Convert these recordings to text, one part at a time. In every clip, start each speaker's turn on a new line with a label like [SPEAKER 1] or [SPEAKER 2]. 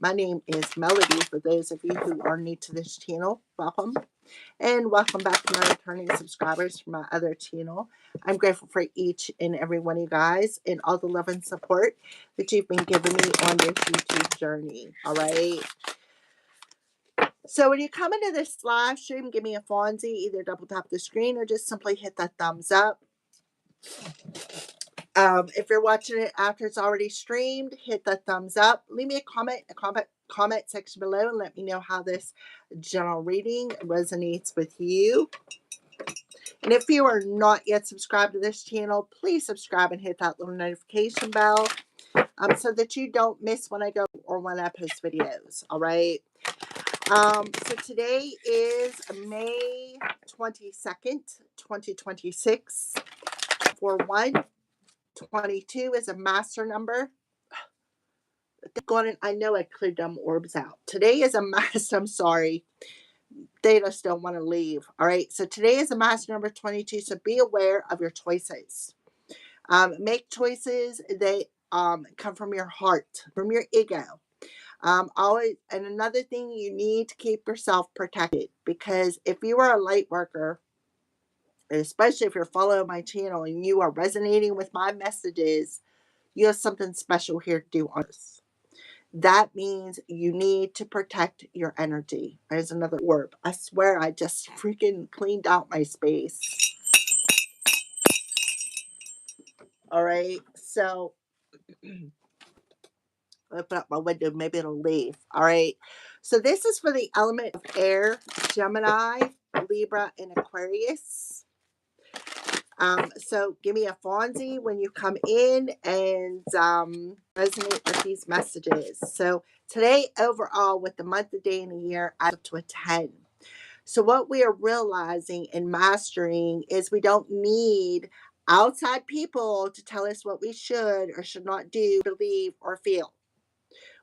[SPEAKER 1] My name is Melody. For those of you who are new to this channel, welcome. And welcome back to my returning subscribers from my other channel. I'm grateful for each and every one of you guys and all the love and support that you've been giving me on this YouTube journey. All right. So when you come into this live stream, give me a Fonzie. Either double tap the screen or just simply hit that thumbs up. If you're watching it after it's already streamed, hit the thumbs up. Leave me a comment section below and let me know how this general reading resonates with you. And if you are not yet subscribed to this channel, please subscribe and hit that little notification bell so that you don't miss when I go or when I post videos. All right. So today is May 22nd, 2026. 4122 is a master number. I know I cleared dumb orbs out. Today is a master. I'm sorry. They just don't want to leave. All right. So today is a master number 22. So be aware of your choices. Make choices. They come from your heart, from your ego. Always. And another thing, you need to keep yourself protected, because if you are a light worker, especially if you're following my channel and you are resonating with my messages, you have something special here to do on this. That means you need to protect your energy. There's another orb. I swear I just freaking cleaned out my space. All right. So open up my window. Maybe it'll leave. All right. So this is for the element of air, Gemini, Libra, and Aquarius. So give me a Fonzie when you come in and resonate with these messages. So today, overall, with the month, the day, and the year, I up to a 10. So what we are realizing and mastering is we don't need outside people to tell us what we should or should not do, believe, or feel.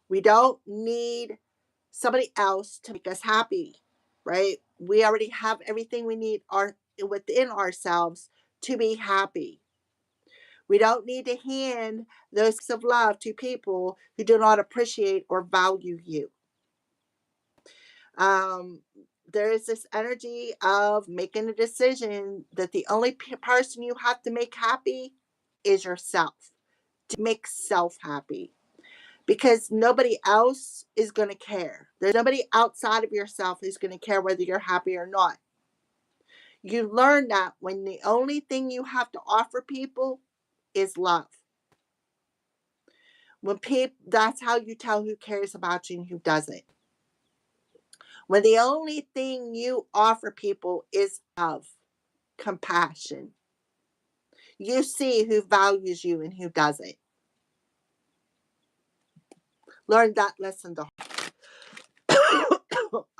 [SPEAKER 1] We don't need somebody else to make us happy, right? We already have everything we need within ourselves to be happy. We don't need to hand those of love to people who do not appreciate or value you. There is this energy of making a decision that the only person you have to make happy is yourself, to make self happy, because nobody else is going to care. There's nobody outside of yourself who's going to care whether you're happy or not. You learn that when the only thing you have to offer people is love. That's how you tell who cares about you and who doesn't. When the only thing you offer people is love, compassion, you see who values you and who doesn't. Learn that lesson the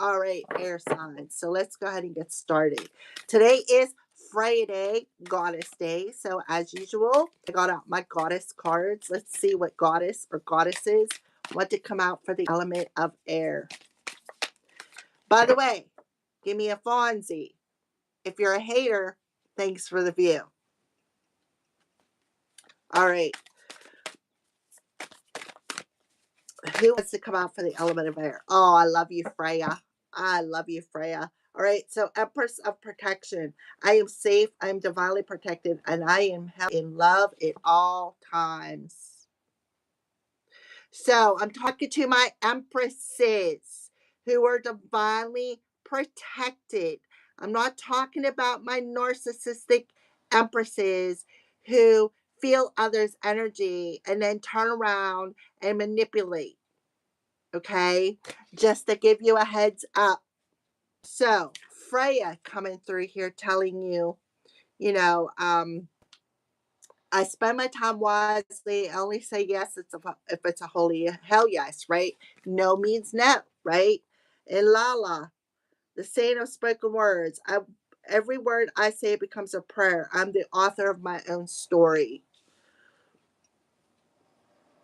[SPEAKER 1] All right, air signs. So let's go ahead and get started. Today is Friday, Goddess Day. So as usual, I got out my goddess cards. Let's see what goddess or goddesses want to come out for the element of air. By the way, give me a Fonzie. If you're a hater, thanks for the view. All right. Who wants to come out for the element of air? Oh, I love you, Freya. I love you, Freya. All right, so Empress of Protection. I am safe, I am divinely protected, and I am in love at all times. So I'm talking to my empresses who are divinely protected. I'm not talking about my narcissistic empresses who feel others' energy and then turn around and manipulate. Okay, just to give you a heads up. So Freya coming through here telling you, I spend my time wisely. I only say yes if it's a holy hell yes, right? No means no, right? And Lala, the saying of spoken words. Every word I say becomes a prayer. I'm the author of my own story.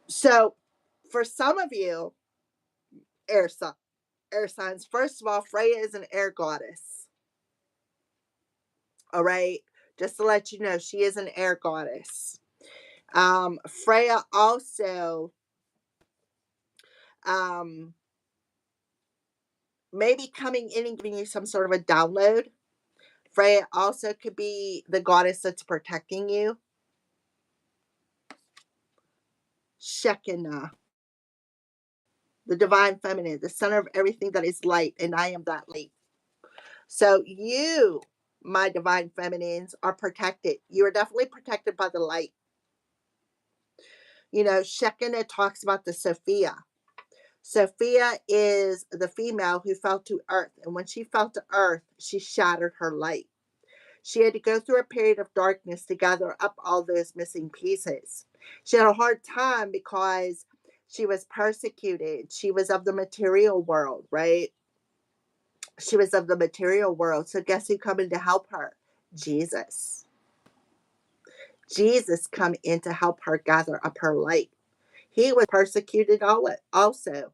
[SPEAKER 1] So for some of you, air signs, first of all, Freya is an air goddess. All right. Just to let you know, she is an air goddess. Freya also um, maybe coming in and giving you some sort of a download. Freya also could be the goddess that's protecting you. Shekinah, the divine feminine, the center of everything that is light, and I am that light. So you, my divine feminines, are protected. You are definitely protected by the light. You know, Shekinah talks about the Sophia. Sophia is the female who fell to earth, and when she fell to earth, she shattered her light. She had to go through a period of darkness to gather up all those missing pieces. She had a hard time because she was persecuted. She was of the material world, right? She was of the material world. So guess who come in to help her? Jesus. Jesus come in to help her gather up her light. He was persecuted also.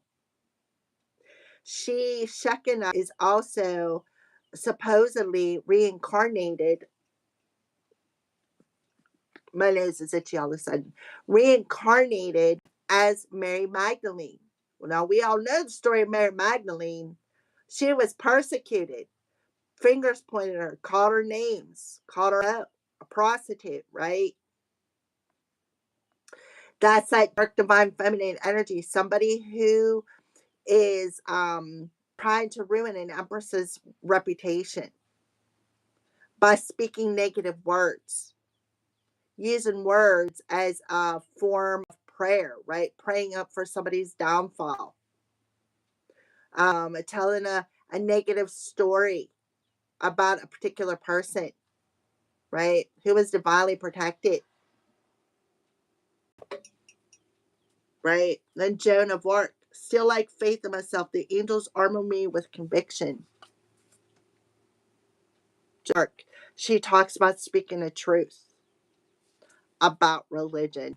[SPEAKER 1] Shekinah, is also supposedly reincarnated. My nose is itchy all of a sudden. Reincarnated as Mary Magdalene. Well, now we all know the story of Mary Magdalene. She was persecuted, fingers pointed at her, called her names, called her out, a prostitute, right? That's that dark divine feminine energy. Somebody who is trying to ruin an empress's reputation by speaking negative words, using words as a form of prayer, right? Praying up for somebody's downfall, telling a negative story about a particular person, right? Who is divinely protected, right? Then Joan of Arc, still like faith in myself. The angels armor me with conviction. Arc, she talks about speaking the truth about religion.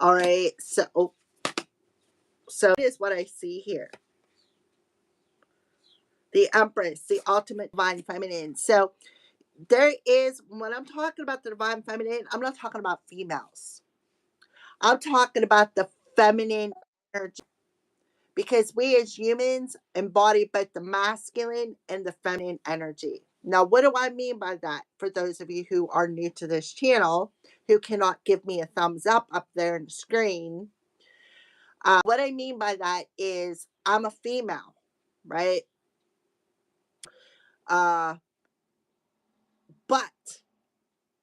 [SPEAKER 1] All right, so here's what I see here. The Empress, the ultimate divine feminine. So there is, when I'm talking about the divine feminine, I'm not talking about females. I'm talking about the feminine energy. Because we as humans embody both the masculine and the feminine energy. Now, what do I mean by that? For those of you who are new to this channel, who cannot give me a thumbs up there on the screen, what I mean by that is I'm a female, right? But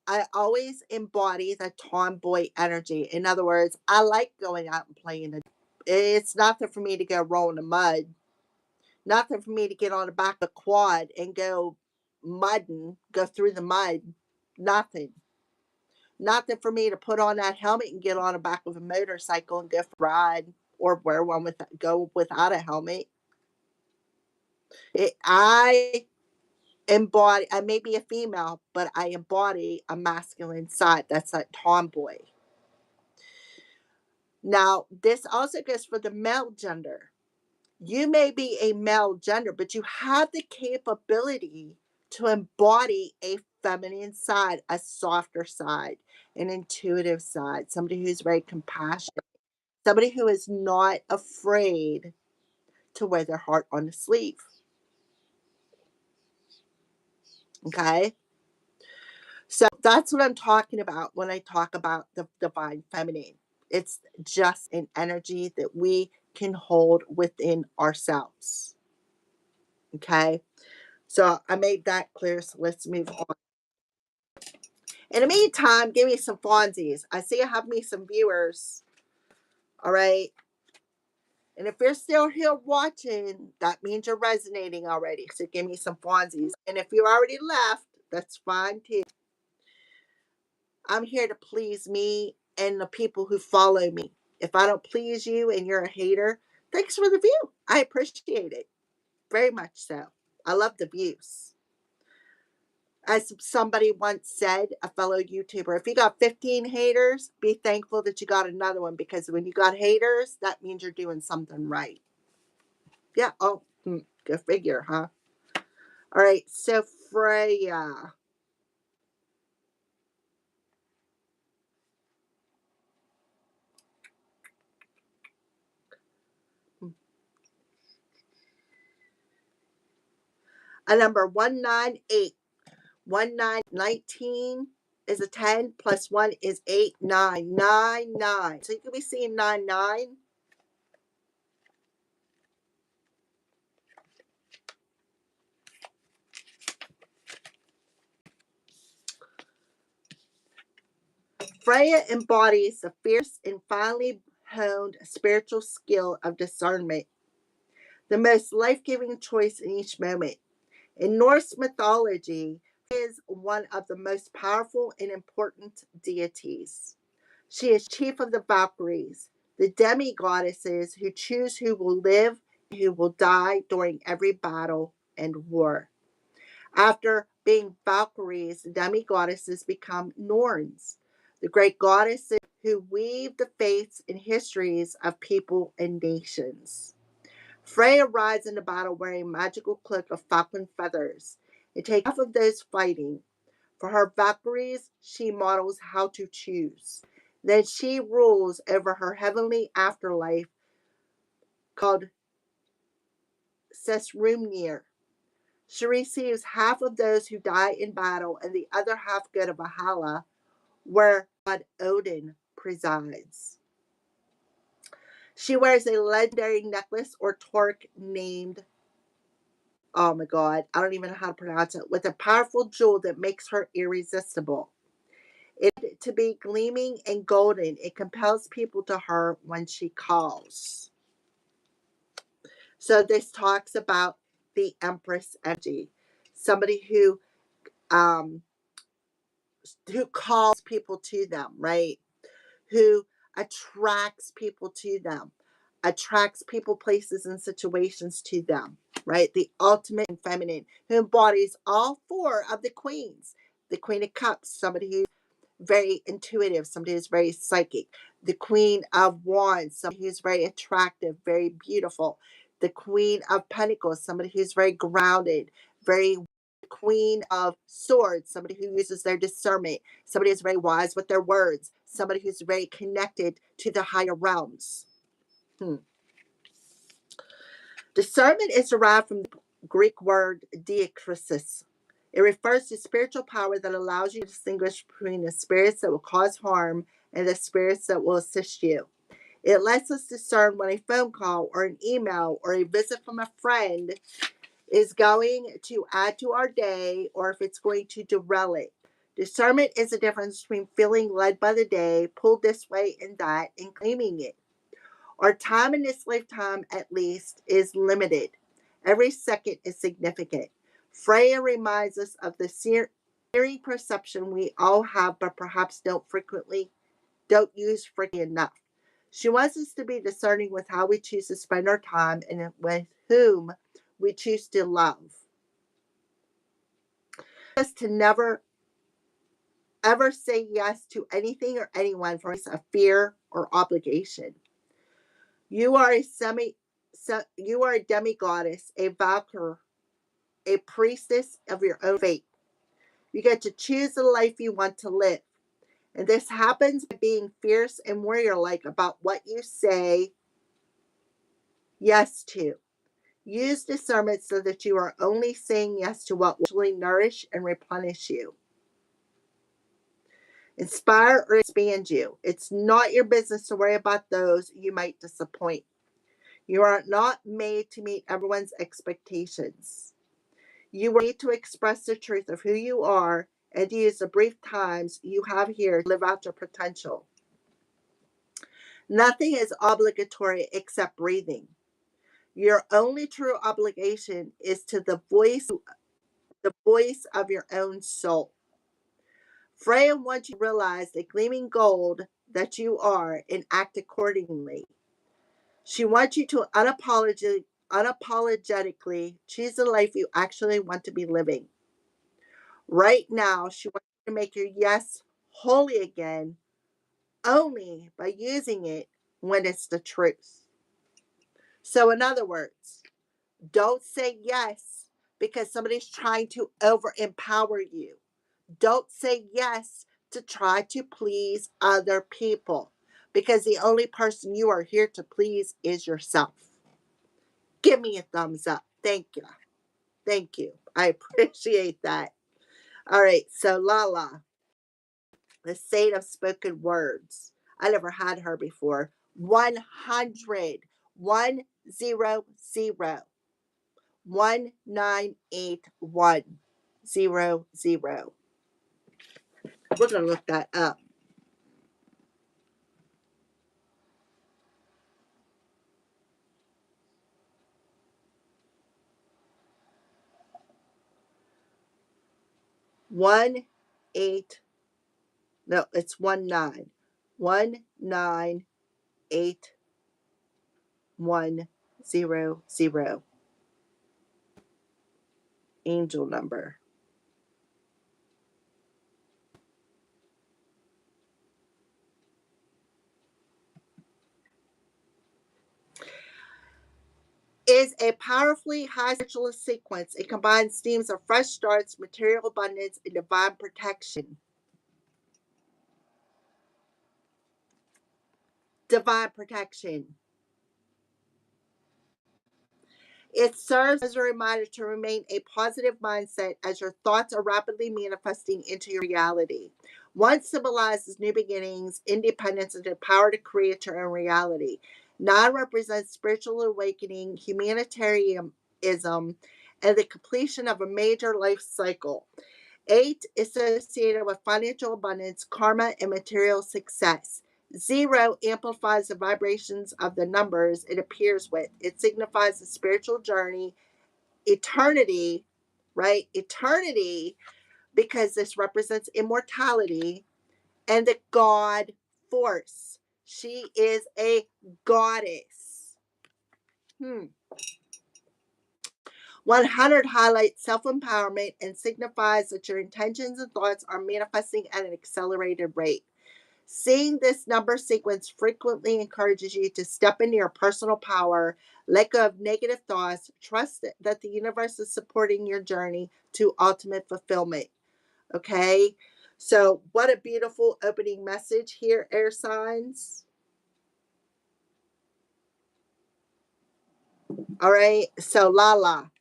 [SPEAKER 1] I always embody the tomboy energy. In other words, I like going out and playing. It's nothing for me to go roll in the mud. Nothing for me to get on the back of a quad and go mudding, go through the mud. Nothing. Nothing for me to put on that helmet and get on the back of a motorcycle and go for a ride or wear one go without a helmet. I embody, I may be a female, but I embody a masculine side. That's that tomboy. Now, this also goes for the male gender. You may be a male gender, but you have the capability to embody a feminine side, a softer side, an intuitive side, somebody who's very compassionate, somebody who is not afraid to wear their heart on the sleeve. Okay? So that's what I'm talking about when I talk about the divine feminine. It's just an energy that we can hold within ourselves. Okay? So I made that clear. So let's move on. In the meantime, give me some Fonzies. I see I have me some viewers. All right. And if you're still here watching, that means you're resonating already. So give me some Fonzies. And if you already left, that's fine too. I'm here to please me and the people who follow me. If I don't please you and you're a hater, thanks for the view. I appreciate it. Very much so. I love the views. As somebody once said, a fellow YouTuber, if you got 15 haters, be thankful that you got another one, because when you got haters, that means you're doing something right. Yeah. Oh, go figure, huh? All right. So Freya. A number 198. 19 is a 10 plus 1 is 8, 9, 9, 9. So you could be seeing 9, 9. Freya embodies the fierce and finely honed spiritual skill of discernment, the most life giving choice in each moment. In Norse mythology, Freya is one of the most powerful and important deities. She is chief of the Valkyries, the demi-goddesses who choose who will live and who will die during every battle and war. After being Valkyries, the demi-goddesses become Norns, the great goddesses who weave the fates and histories of people and nations. Freya rides into battle wearing a magical cloak of falcon feathers and takes half of those fighting. For her Valkyries, she models how to choose. Then she rules over her heavenly afterlife called Sessrumnir. She receives half of those who die in battle, and the other half go to Valhalla, where God Odin presides. She wears a legendary necklace or torque named, oh my God, I don't even know how to pronounce it, with a powerful jewel that makes her irresistible. It to be gleaming and golden. It compels people to her when she calls. So this talks about the Empress energy, somebody um who calls people to them, right? Who attracts people to them, attracts people, places, and situations to them, right? The ultimate feminine, who embodies all four of the queens. The Queen of Cups, somebody who's very intuitive, somebody who's very psychic. The Queen of Wands, somebody who's very attractive, very beautiful. The Queen of Pentacles, somebody who's very grounded, very Queen of Swords, somebody who uses their discernment, somebody who's very wise with their words, somebody who's very connected to the higher realms. Discernment is derived from the Greek word diakrisis. It refers to spiritual power that allows you to distinguish between the spirits that will cause harm and the spirits that will assist you. It lets us discern when a phone call or an email or a visit from a friend is going to add to our day or if it's going to derail it. Discernment is the difference between feeling led by the day, pulled this way and that, and claiming it. Our time in this lifetime, at least, is limited. Every second is significant. Freya reminds us of the searing perception we all have, but perhaps don't use frequently enough. She wants us to be discerning with how we choose to spend our time and with whom we choose to love. Just to never ever say yes to anything or anyone for a fear or obligation. You are you are a demigoddess, a valkyr, a priestess of your own fate. You get to choose the life you want to live. And this happens by being fierce and warrior like about what you say yes to. Use discernment so that you are only saying yes to what will actually nourish and replenish you, inspire or expand you. It's not your business to worry about those you might disappoint. You are not made to meet everyone's expectations. You were made to express the truth of who you are and to use the brief times you have here to live out your potential. Nothing is obligatory except breathing. Your only true obligation is to the voice of your own soul. Freya wants you to realize the gleaming gold that you are and act accordingly. She wants you to unapologetically choose the life you actually want to be living. Right now, she wants you to make your yes holy again only by using it when it's the truth. So, in other words, don't say yes because somebody's trying to over empower you. Don't say yes to try to please other people because the only person you are here to please is yourself. Give me a thumbs up. Thank you. Thank you. I appreciate that. All right. So Lala, the saint of spoken words. I never had her before. 100. 100. 198100. We're going to look that up. One eight. No, it's 19. 198100. Angel number. Is a powerfully high spiritual sequence. It combines themes of fresh starts, material abundance, and divine protection. Divine protection. It serves as a reminder to remain a positive mindset as your thoughts are rapidly manifesting into your reality. One symbolizes new beginnings, independence, and the power to create your own reality. Nine represents spiritual awakening, humanitarianism, and the completion of a major life cycle. Eight is associated with financial abundance, karma, and material success. Zero amplifies the vibrations of the numbers it appears with. It signifies a spiritual journey, eternity, right? Eternity, because this represents immortality, and the God force. She is a goddess. 100 highlights self empowerment and signifies that your intentions and thoughts are manifesting at an accelerated rate. Seeing this number sequence frequently encourages you to step into your personal power, let go of negative thoughts, trust that the universe is supporting your journey to ultimate fulfillment. Okay? So, what a beautiful opening message here, air signs. All right? So, Lala.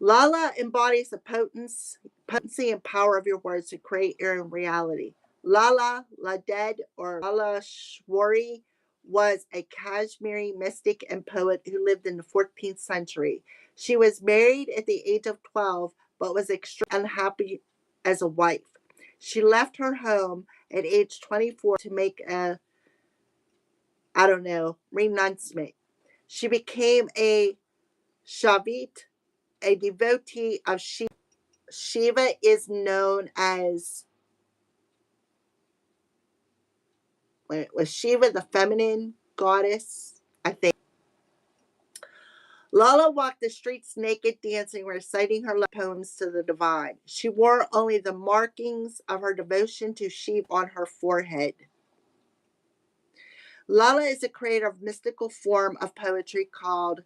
[SPEAKER 1] Lala embodies the potency and power of your words to create your own reality. Lala Laded, or Lala Shwari, was a Kashmiri mystic and poet who lived in the 14th century. She was married at the age of 12, but was extremely unhappy as a wife. She left her home at age 24 to make a, I don't know, renouncement. She became a Shavit, a devotee of Shiva. Shiva is known as, was Shiva the feminine goddess? I think. Lala walked the streets naked, dancing, reciting her love poems to the divine. She wore only the markings of her devotion to Shiva on her forehead. Lala is a creator of mystical form of poetry called,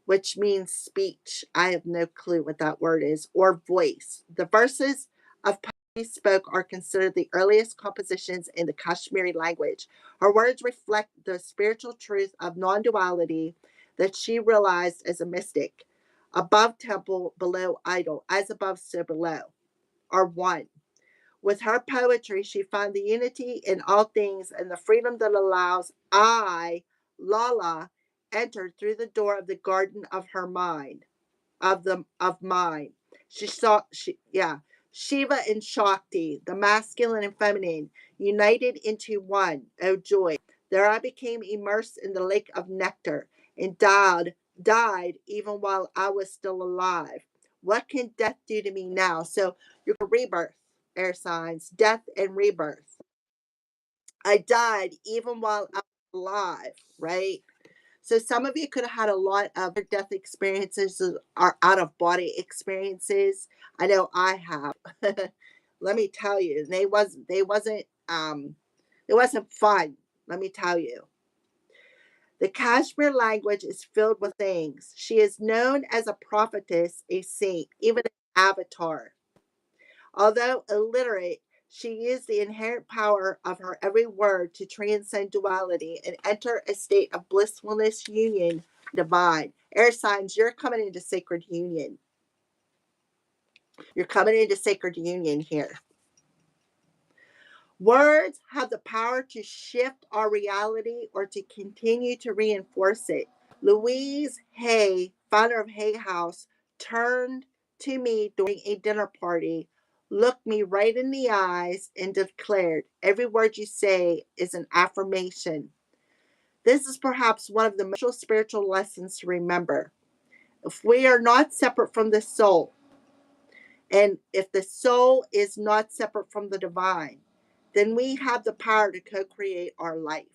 [SPEAKER 1] which means speech. I have no clue what that word is, or voice. The verses of poetry spoke are considered the earliest compositions in the Kashmiri language. Her words reflect the spiritual truth of non duality that she realized as a mystic. Above temple, below idol, as above, so below, are one. With her poetry, she found the unity in all things and the freedom that allows I, Lala, entered through the door of the garden of her mind, of mind. Shiva and Shakti, the masculine and feminine, united into one. Oh joy! There I became immersed in the lake of nectar and died even while I was still alive. What can death do to me now? So your rebirth, air signs, death and rebirth. I died even while I was alive, right? So some of you could have had a lot of death experiences or out of body experiences. I know I have. Let me tell you, it wasn't fun. Let me tell you. The Kashmir language is filled with things. She is known as a prophetess, a saint, even an avatar. Although illiterate, she used the inherent power of her every word to transcend duality and enter a state of blissfulness union divine. Air signs, you're coming into sacred union. You're coming into sacred union here. Words have the power to shift our reality or to continue to reinforce it. Louise Hay, founder of Hay House, turned to me during a dinner party, looked me right in the eyes, and declared, "Every word you say is an affirmation." This is perhaps one of the most spiritual lessons to remember. If we are not separate from the soul, and if the soul is not separate from the divine, then we have the power to co create our life.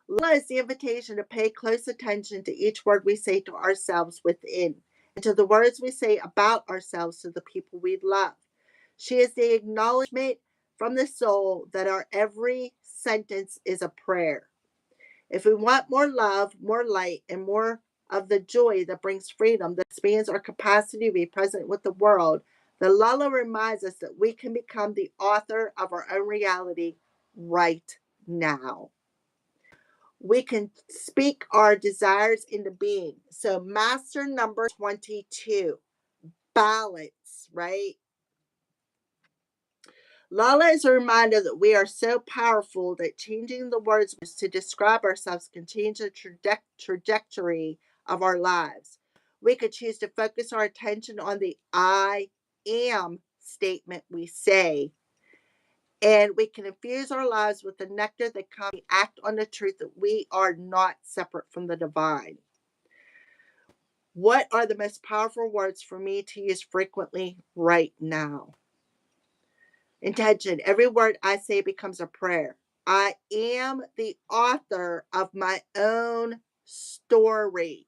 [SPEAKER 1] Lala is the invitation to pay close attention to each word we say to ourselves within and to the words we say about ourselves to the people we love. She is the acknowledgement from the soul that our every sentence is a prayer. If we want more love, more light, and more of the joy that brings freedom, that expands our capacity to be present with the world, the Lala reminds us that we can become the author of our own reality right now. We can speak our desires into being. So, master number 22, balance, right? Lala is a reminder that we are so powerful that changing the words to describe ourselves can change the trajectory of our lives. We could choose to focus our attention on the I am statement we say, and we can infuse our lives with the nectar that comes, act on the truth that we are not separate from the divine. What are the most powerful words for me to use frequently right now? Intention. Every word I say becomes a prayer. I am the author of my own story.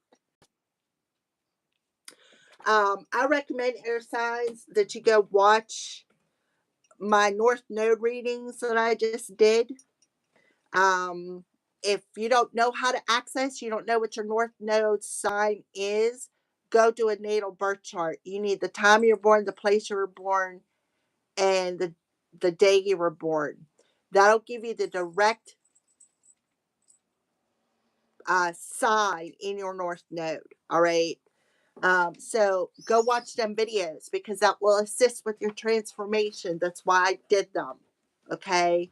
[SPEAKER 1] I recommend, air signs, that you go watch my North Node readings that I just did. If you don't know how to access, you don't know what your North Node sign is, go do a natal birth chart. You need the time you were born, the place you were born, and the day you were born. That'll give you the direct sign in your North Node. All right. So go watch them videos because that will assist with your transformation. That's why I did them. Okay.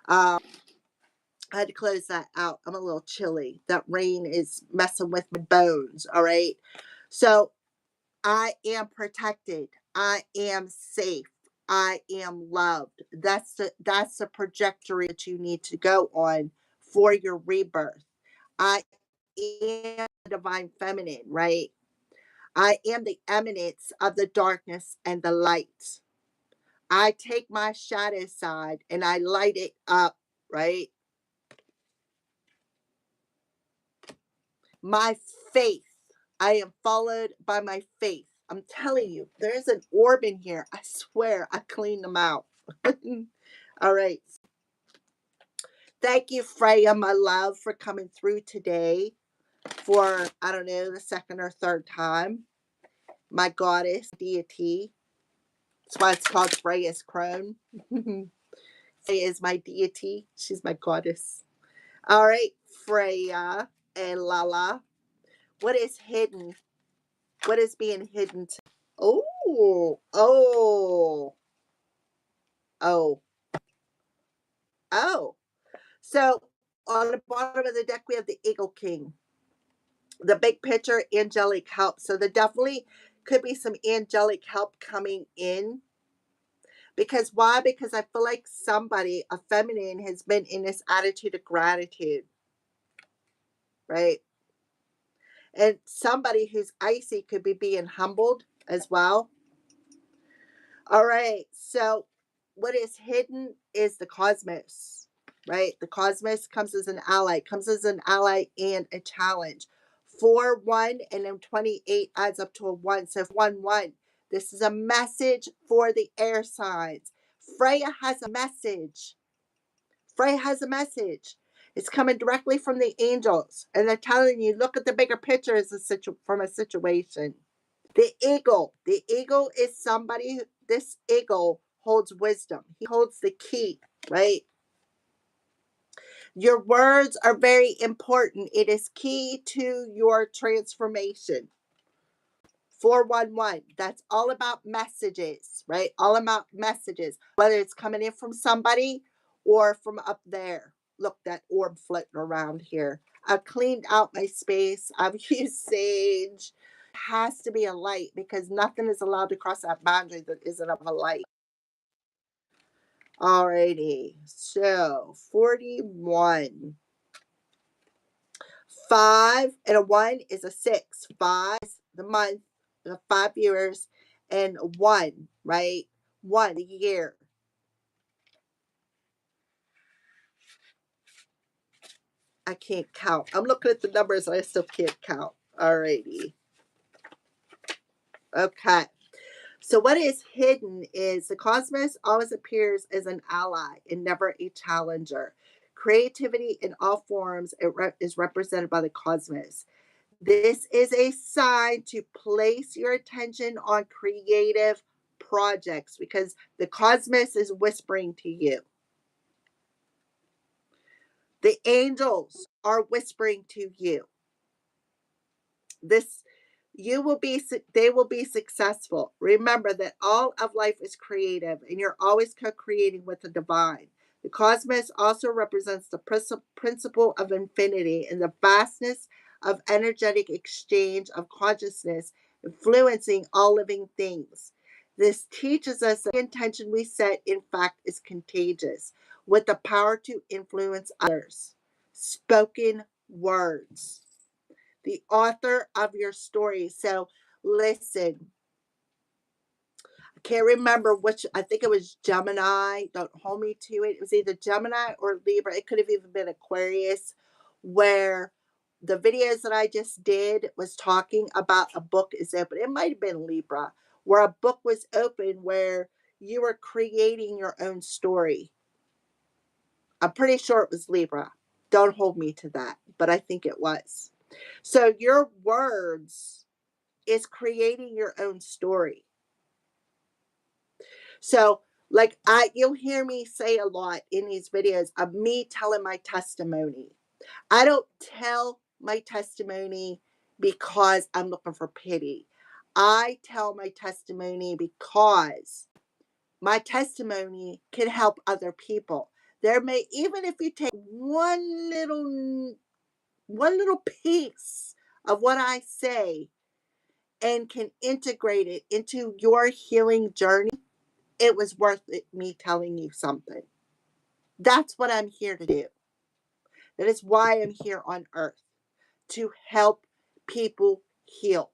[SPEAKER 1] I had to close that out. I'm a little chilly. That rain is messing with my bones. All right. So I am protected. I am safe. I am loved. That's the trajectory that you need to go on for your rebirth. I am the divine feminine, right? I am the eminence of the darkness and the light. I take my shadow side and I light it up, right? My faith. I am followed by my faith. I'm telling you, there's an orb in here. I swear I cleaned them out. All right. Thank you, Freya, my love, for coming through today for, I don't know, the second or third time. My goddess, deity. That's why it's called Freya's Crone. Freya is my deity. She's my goddess. All right, Freya and Lala. What is hidden? What is being hidden? Oh, oh, oh, oh. So on the bottom of the deck, we have the Eagle King. The big picture, angelic help. So there definitely could be some angelic help coming in. Because why? Because I feel like somebody, a feminine, has been in this attitude of gratitude, right? And somebody who's icy could be being humbled as well. All right. So what is hidden is the cosmos, right? The cosmos comes as an ally, and a challenge. 4, 1, and then 28 adds up to a 1. So 1, 1. This is a message for the air signs. Freya has a message. Freya has a message. It's coming directly from the angels. And they're telling you, look at the bigger picture as from a situation. The eagle. The eagle is somebody, this eagle holds wisdom. He holds the key, right? Your words are very important. It is key to your transformation. 411. That's all about messages, right? All about messages, whether it's coming in from somebody or from up there. Look, that orb floating around here. I've cleaned out my space. I've used sage. It has to be a light because nothing is allowed to cross that boundary that isn't of a light. Alrighty. So 41. 5 and a 1 is a 6. 5 is the month, the 5 years, and 1, right? 1, the year. I can't count. I'm looking at the numbers and I still can't count. Alrighty. Okay. So what is hidden is the cosmos always appears as an ally and never a challenger. Creativity in all forms is represented by the cosmos. This is a sign to place your attention on creative projects because the cosmos is whispering to you. The angels are whispering to you. This you will be they will be successful. Remember that all of life is creative and you're always co-creating with the divine. The cosmos also represents the principle of infinity and the vastness of energetic exchange of consciousness influencing all living things. This teaches us that the intention we set, in fact, is contagious with the power to influence others. Spoken words, the author of your story. So listen, I can't remember which, I think it was Gemini. Don't hold me to it. It was either Gemini or Libra. It could have even been Aquarius, where the videos that I just did was talking about a book is open. It might have been Libra, where a book was open where you were creating your own story. I'm pretty sure it was Libra. Don't hold me to that, but I think it was. So your words is creating your own story. So like you'll hear me say a lot in these videos of me telling my testimony. I don't tell my testimony because I'm looking for pity. I tell my testimony because my testimony can help other people. There may, even if you take one little piece of what I say and can integrate it into your healing journey, it was worth it, me telling you something. That's what I'm here to do. That is why I'm here on earth, to help people heal,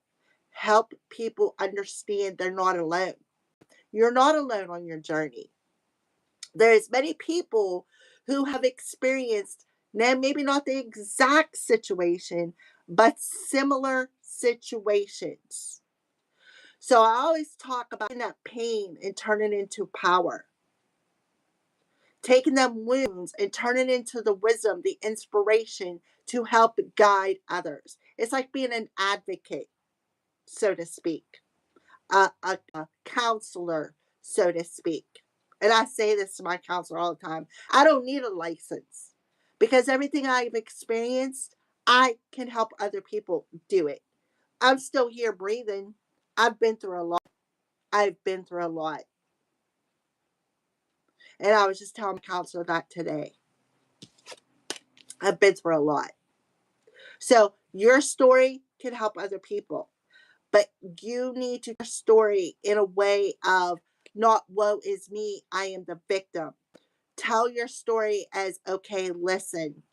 [SPEAKER 1] help people understand they're not alone. You're not alone on your journey. There's many people who have experienced, now maybe not the exact situation, but similar situations. So I always talk about that pain and turn it into power. Taking them wounds and turn it into the wisdom, the inspiration to help guide others. It's like being an advocate, so to speak, a counselor, so to speak. And I say this to my counselor all the time. I don't need a license because everything I've experienced, I can help other people do it. I'm still here breathing. I've been through a lot. I've been through a lot. And I was just telling my counselor that today. I've been through a lot. So your story can help other people, but you need to tell your story in a way of not woe is me, I am the victim. Tell your story as, okay, listen,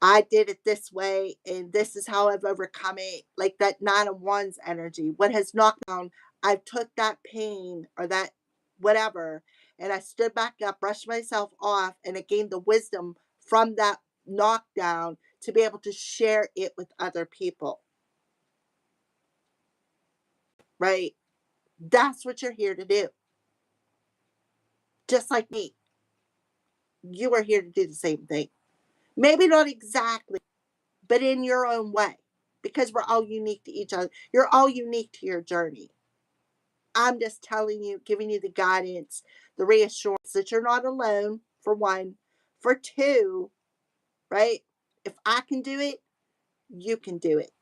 [SPEAKER 1] I did it this way and this is how I've overcome it. Like that 9 of Wands energy. What has knocked down, I took that pain or that whatever and I stood back up, brushed myself off, and I gained the wisdom from that knockdown to be able to share it with other people. Right? That's what you're here to do. Just like me. You are here to do the same thing. Maybe not exactly, but in your own way. because we're all unique to each other. You're all unique to your journey. I'm just telling you, giving you the guidance, the reassurance that you're not alone, for one. For two, right? If I can do it, you can do it.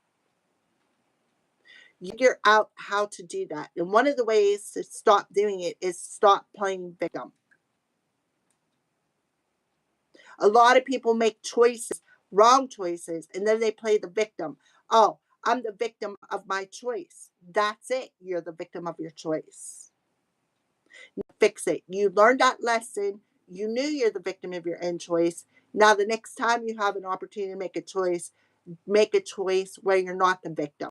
[SPEAKER 1] You figure out how to do that. And one of the ways to stop doing it is stop playing victim. A lot of people make choices, wrong choices, and then they play the victim. Oh, I'm the victim of my choice. That's it. You're the victim of your choice. Fix it. You learned that lesson. You knew you're the victim of your own choice. Now, the next time you have an opportunity to make a choice where you're not the victim.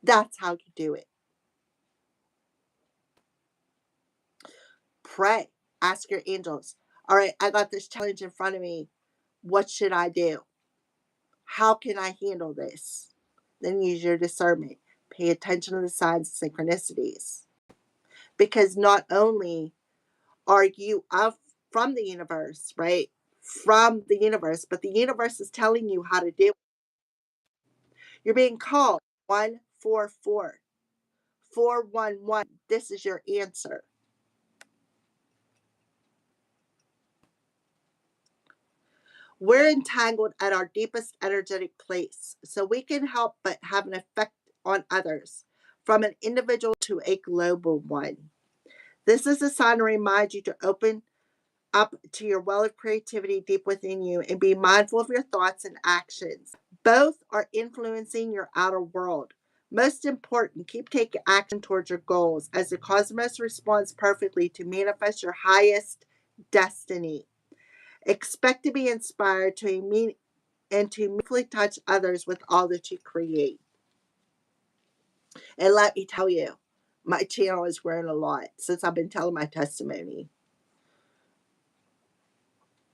[SPEAKER 1] That's how you do it. Pray. Ask your angels. All right, I got this challenge in front of me. What should I do? How can I handle this? Then use your discernment. Pay attention to the signs and synchronicities. Because not only are you from the universe, right? From the universe, but the universe is telling you how to do it. You're being called 144, 411. This is your answer. We're entangled at our deepest energetic place, so we can help but have an effect on others, from an individual to a global one. This is a sign to remind you to open up to your well of creativity deep within you and be mindful of your thoughts and actions. Both are influencing your outer world. Most important, keep taking action towards your goals as the cosmos responds perfectly to manifest your highest destiny. Expect to be inspired to meaningfully touch others with all that you create. And let me tell you, my channel is growing a lot since I've been telling my testimony.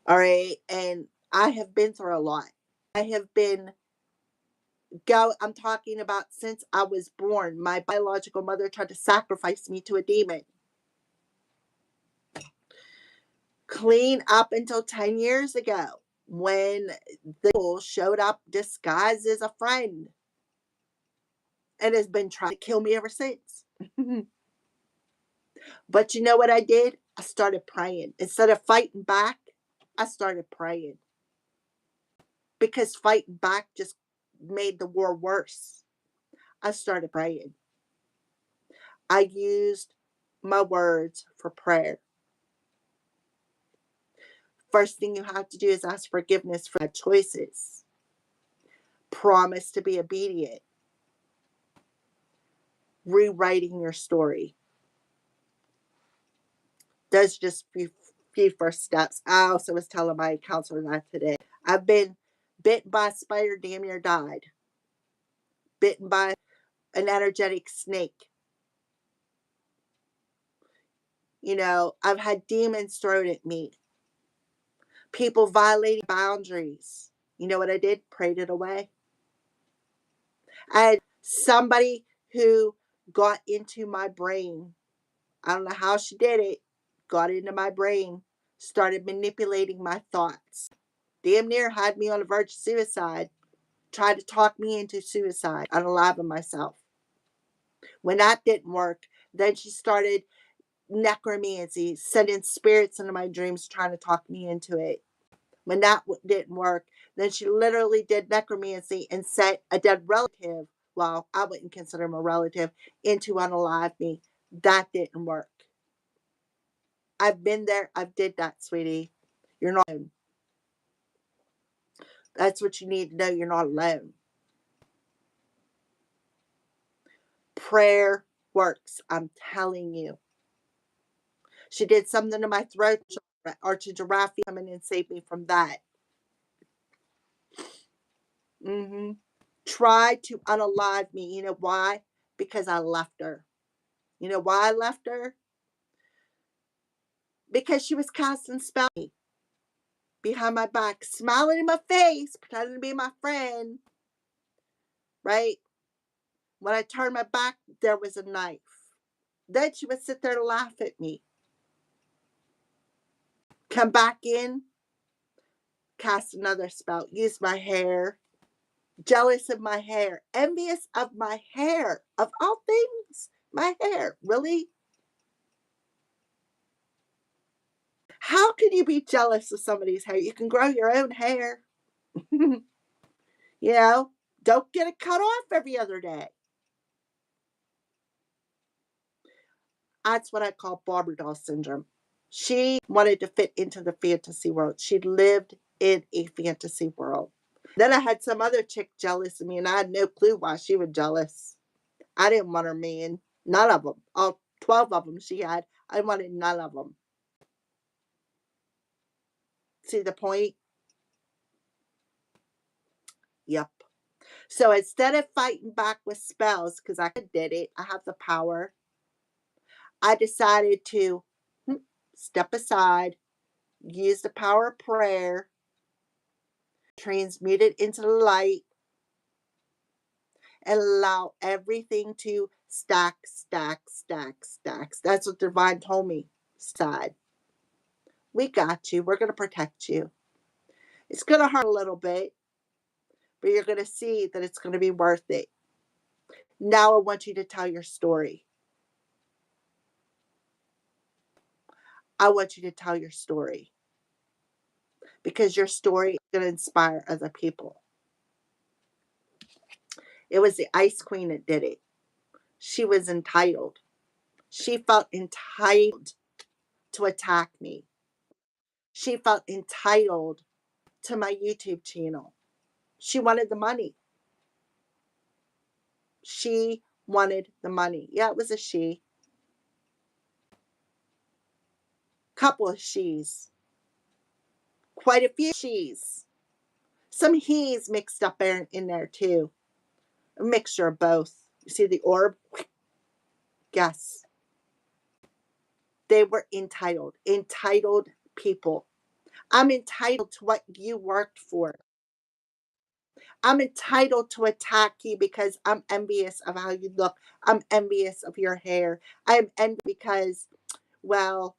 [SPEAKER 1] All right. And I have been through a lot. I have been I'm talking about since I was born. My biological mother tried to sacrifice me to a demon. Clean up until 10 years ago when the devil showed up disguised as a friend and has been trying to kill me ever since. But you know what I did? I started praying. Instead of fighting back, I started praying. Because fighting back just made the war worse. I started praying. I used my words for prayer. First thing you have to do is ask forgiveness for bad choices. Promise to be obedient. Rewriting your story. Those just few first steps. I also was telling my counselor that today. I've been bitten by a spider, damn near died. Bitten by an energetic snake. I've had demons thrown at me. People violating boundaries. You know what I did? Prayed it away. I had somebody who got into my brain. I don't know how she did it. Got into my brain. Started manipulating my thoughts. Damn near had me on the verge of suicide. Tried to talk me into suicide, unaliving myself. When that didn't work, then she started necromancy, sending spirits into my dreams, trying to talk me into it. When that didn't work, then she literally did necromancy and sent a dead relative, well, I wouldn't consider him a relative, into unalive me. That didn't work. I've been there. I've did that, sweetie. You're not alone. That's what you need to know. You're not alone. Prayer works. I'm telling you. She did something to my throat, or to Giraffe come in and save me from that. Tried to unalive me. You know why? Because I left her. You know why I left her? Because she was casting spells behind my back, smiling in my face, pretending to be my friend. Right? When I turned my back, there was a knife. Then she would sit there and laugh at me. Come back in, cast another spell, use my hair. Jealous of my hair, envious of my hair, of all things, my hair. Really? How can you be jealous of somebody's hair? You can grow your own hair. You know, don't get it cut off every other day. That's what I call Barbie doll syndrome. She wanted to fit into the fantasy world. She lived in a fantasy world. Then I had some other chick jealous of me, and I had no clue why she was jealous. I didn't want her man. None of them. All 12 of them she had. I wanted none of them. See the point? Yep. So instead of fighting back with spells, because I did it, I have the power, I decided to step aside, use the power of prayer, transmute it into the light, and allow everything to stack, stack, stack, stacks. That's what Divine told me. Side. We got you. We're going to protect you. It's going to hurt a little bit, but you're going to see that it's going to be worth it. Now I want you to tell your story. I want you to tell your story because your story is going to inspire other people. It was the Ice Queen that did it. She was entitled. She felt entitled to attack me. She felt entitled to my YouTube channel. She wanted the money. She wanted the money. Yeah, it was a she. Couple of she's. Quite a few she's. Some he's mixed up in there too. A mixture of both. You see the orb? Yes. They were entitled. Entitled people. I'm entitled to what you worked for. I'm entitled to attack you because I'm envious of how you look. I'm envious of your hair. I'm envious because, well,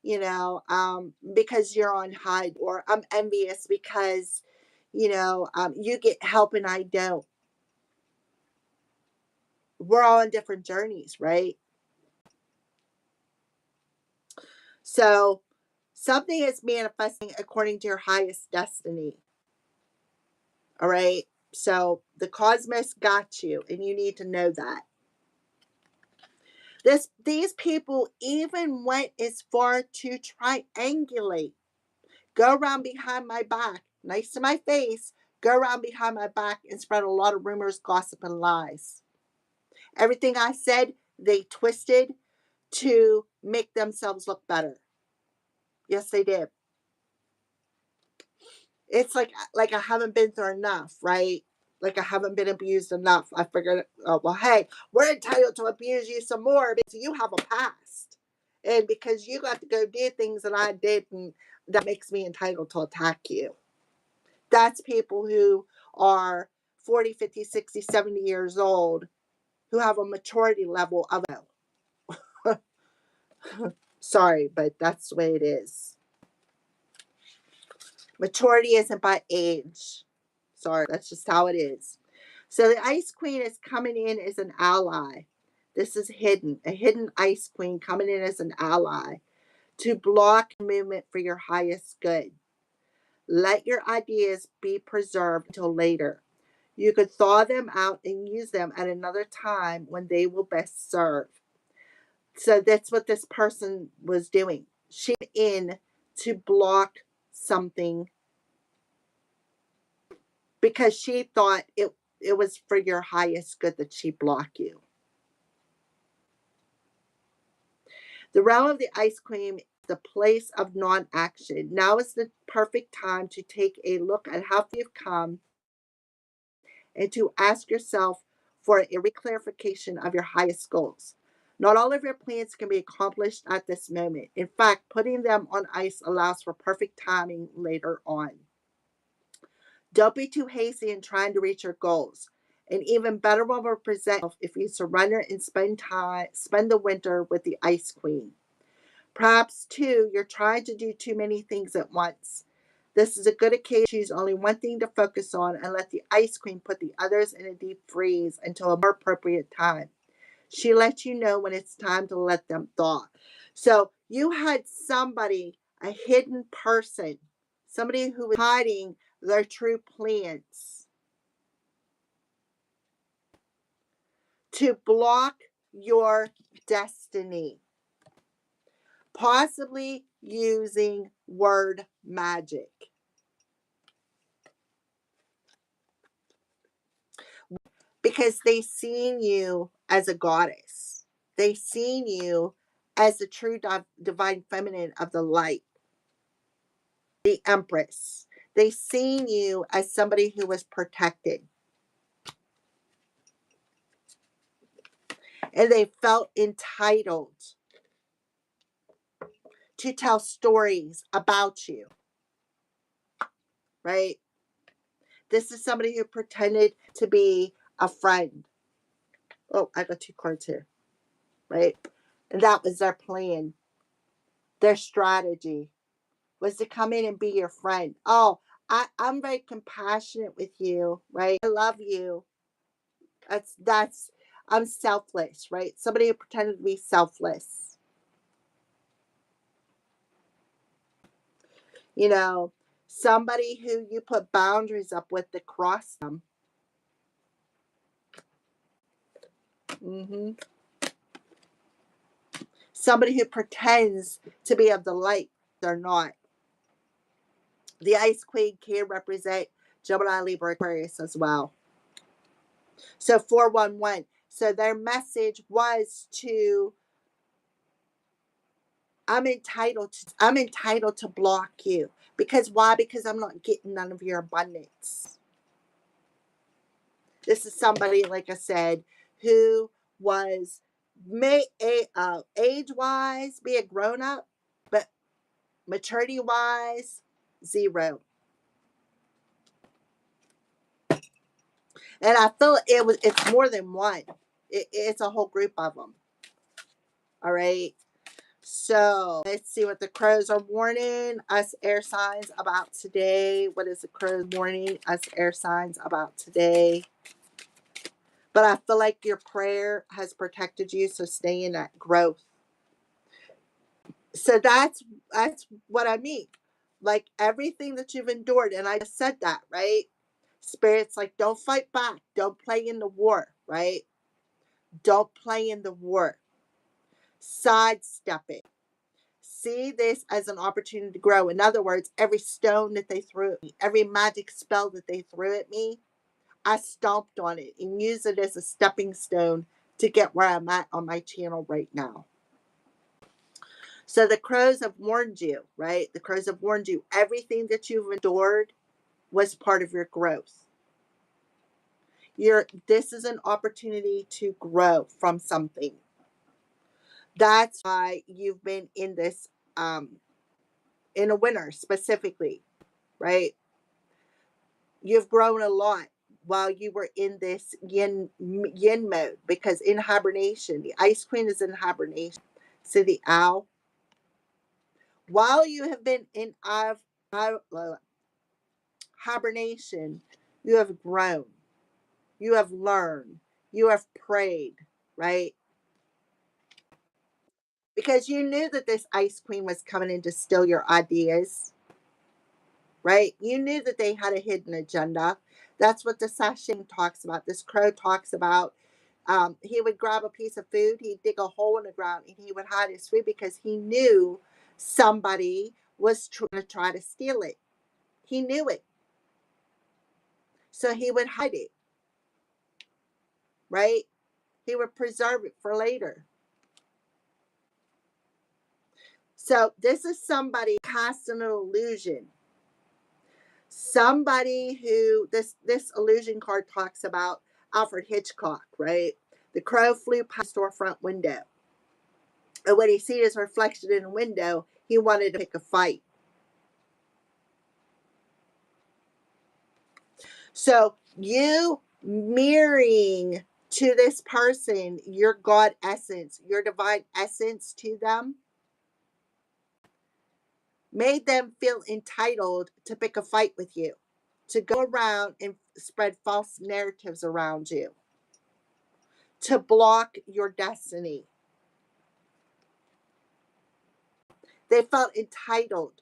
[SPEAKER 1] because you're on high, or I'm envious because, you get help and I don't. We're all on different journeys, right? So something is manifesting according to your highest destiny. All right. So the cosmos got you, and you need to know that. These people even went as far to triangulate. Go around behind my back, nice to my face, go around behind my back and spread a lot of rumors, gossip, and lies. Everything I said, they twisted to make themselves look better. Yes, they did. It's like I haven't been through enough, right? Like I haven't been abused enough. I figured, oh, well, hey, we're entitled to abuse you some more because you have a past. And because you got to go do things that I didn't, that makes me entitled to attack you. That's people who are 40, 50, 60, 70 years old who have a maturity level of sorry, but that's the way it is. Maturity isn't by age. Sorry, that's just how it is. So the Ice Queen is coming in as an ally. This is hidden. A hidden Ice Queen coming in as an ally to block movement for your highest good. Let your ideas be preserved until later. You could thaw them out and use them at another time when they will best serve. So that's what this person was doing. She in to block something because she thought it was for your highest good that she blocked you. The realm of the Ice Queen is the place of non-action. Now is the perfect time to take a look at how you've come and to ask yourself for a reclarification of your highest goals. Not all of your plans can be accomplished at this moment. In fact, putting them on ice allows for perfect timing later on. Don't be too hasty in trying to reach your goals. An even better one will present if you surrender and spend the winter with the Ice Queen. Perhaps, too, you're trying to do too many things at once. This is a good occasion to choose only one thing to focus on and let the Ice Queen put the others in a deep freeze until a more appropriate time. She lets you know when it's time to let them thaw. So you had somebody, a hidden person, somebody who was hiding their true plans to block your destiny, possibly using word magic. Because they seen you as a goddess. They seen you as the true divine feminine of the light, the empress. They seen you as somebody who was protected. And they felt entitled to tell stories about you, right? This is somebody who pretended to be a friend. Oh, I got 2 cards here, right? And that was their plan, their strategy was to come in and be your friend. Oh, I'm very compassionate with you, right? I love you. That's I'm selfless, right? Somebody who pretended to be selfless. You know, somebody who you put boundaries up with to cross them. hmm Somebody who pretends to be of the light, they're not. The Ice Queen can represent Gemini, Libra, Aquarius as well. So 411. So their message was to I'm entitled to block you. Because why? Because I'm not getting none of your abundance. This is somebody, like I said, who was age wise be a grown up, but maturity wise 0. And I feel it's more than one. It's a whole group of them. All right. So let's see what the crows are warning us air signs about today. What is the crows warning us air signs about today? But I feel like your prayer has protected you, so stay in that growth. So that's what I mean. Like everything that you've endured, and I just said that, right? Spirit's like, don't fight back. Don't play in the war, right? Don't play in the war. Sidestep it. See this as an opportunity to grow. In other words, every stone that they threw at me, every magic spell that they threw at me, I stomped on it and used it as a stepping stone to get where I'm at on my channel right now. So the crows have warned you, right? The crows have warned you. Everything that you've endured was part of your growth. This is an opportunity to grow from something. That's why you've been in this in a winter specifically, right? You've grown a lot while you were in this yin mode, because in hibernation, the Ice Queen is in hibernation. So the owl, while you have been in hibernation, you have grown, you have learned, you have prayed, right? Because you knew that this Ice Queen was coming in to steal your ideas, right? You knew that they had a hidden agenda. That's what the sashing talks about. This crow talks about. He would grab a piece of food, he'd dig a hole in the ground, and he would hide his food because he knew somebody was trying to steal it. He knew it. So he would hide it, right? He would preserve it for later. So this is somebody casting an illusion. Somebody who this illusion card talks about Alfred Hitchcock, right? The crow flew past the storefront window. And when he seen his reflection in the window, he wanted to pick a fight. So you mirroring to this person your God essence, your divine essence to them, made them feel entitled to pick a fight with you, to go around and spread false narratives around you, to block your destiny. They felt entitled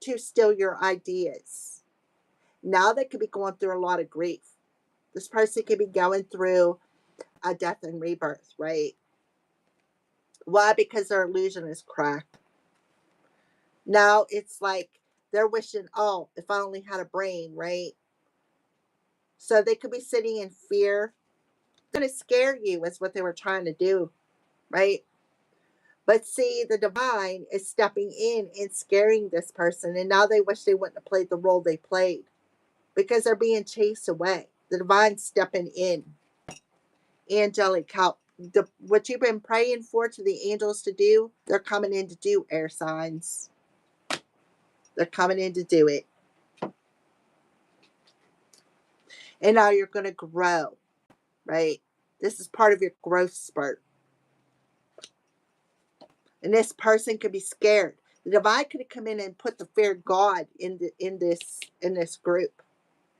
[SPEAKER 1] to steal your ideas. Now they could be going through a lot of grief. This person could be going through a death and rebirth, right? Why? Because their illusion is cracked. Now it's like they're wishing, oh, if I only had a brain, right? So they could be sitting in fear. They're going to scare you, is what they were trying to do, right? But see, the divine is stepping in and scaring this person. And now they wish they wouldn't have played the role they played because they're being chased away. The divine's stepping in. Angelic help. What you've been praying for to the angels to do, they're coming in to do, air signs. They're coming in to do it. And now you're going to grow, right? This is part of your growth spurt. And this person could be scared. The divine could have come in and put the fear of God in this group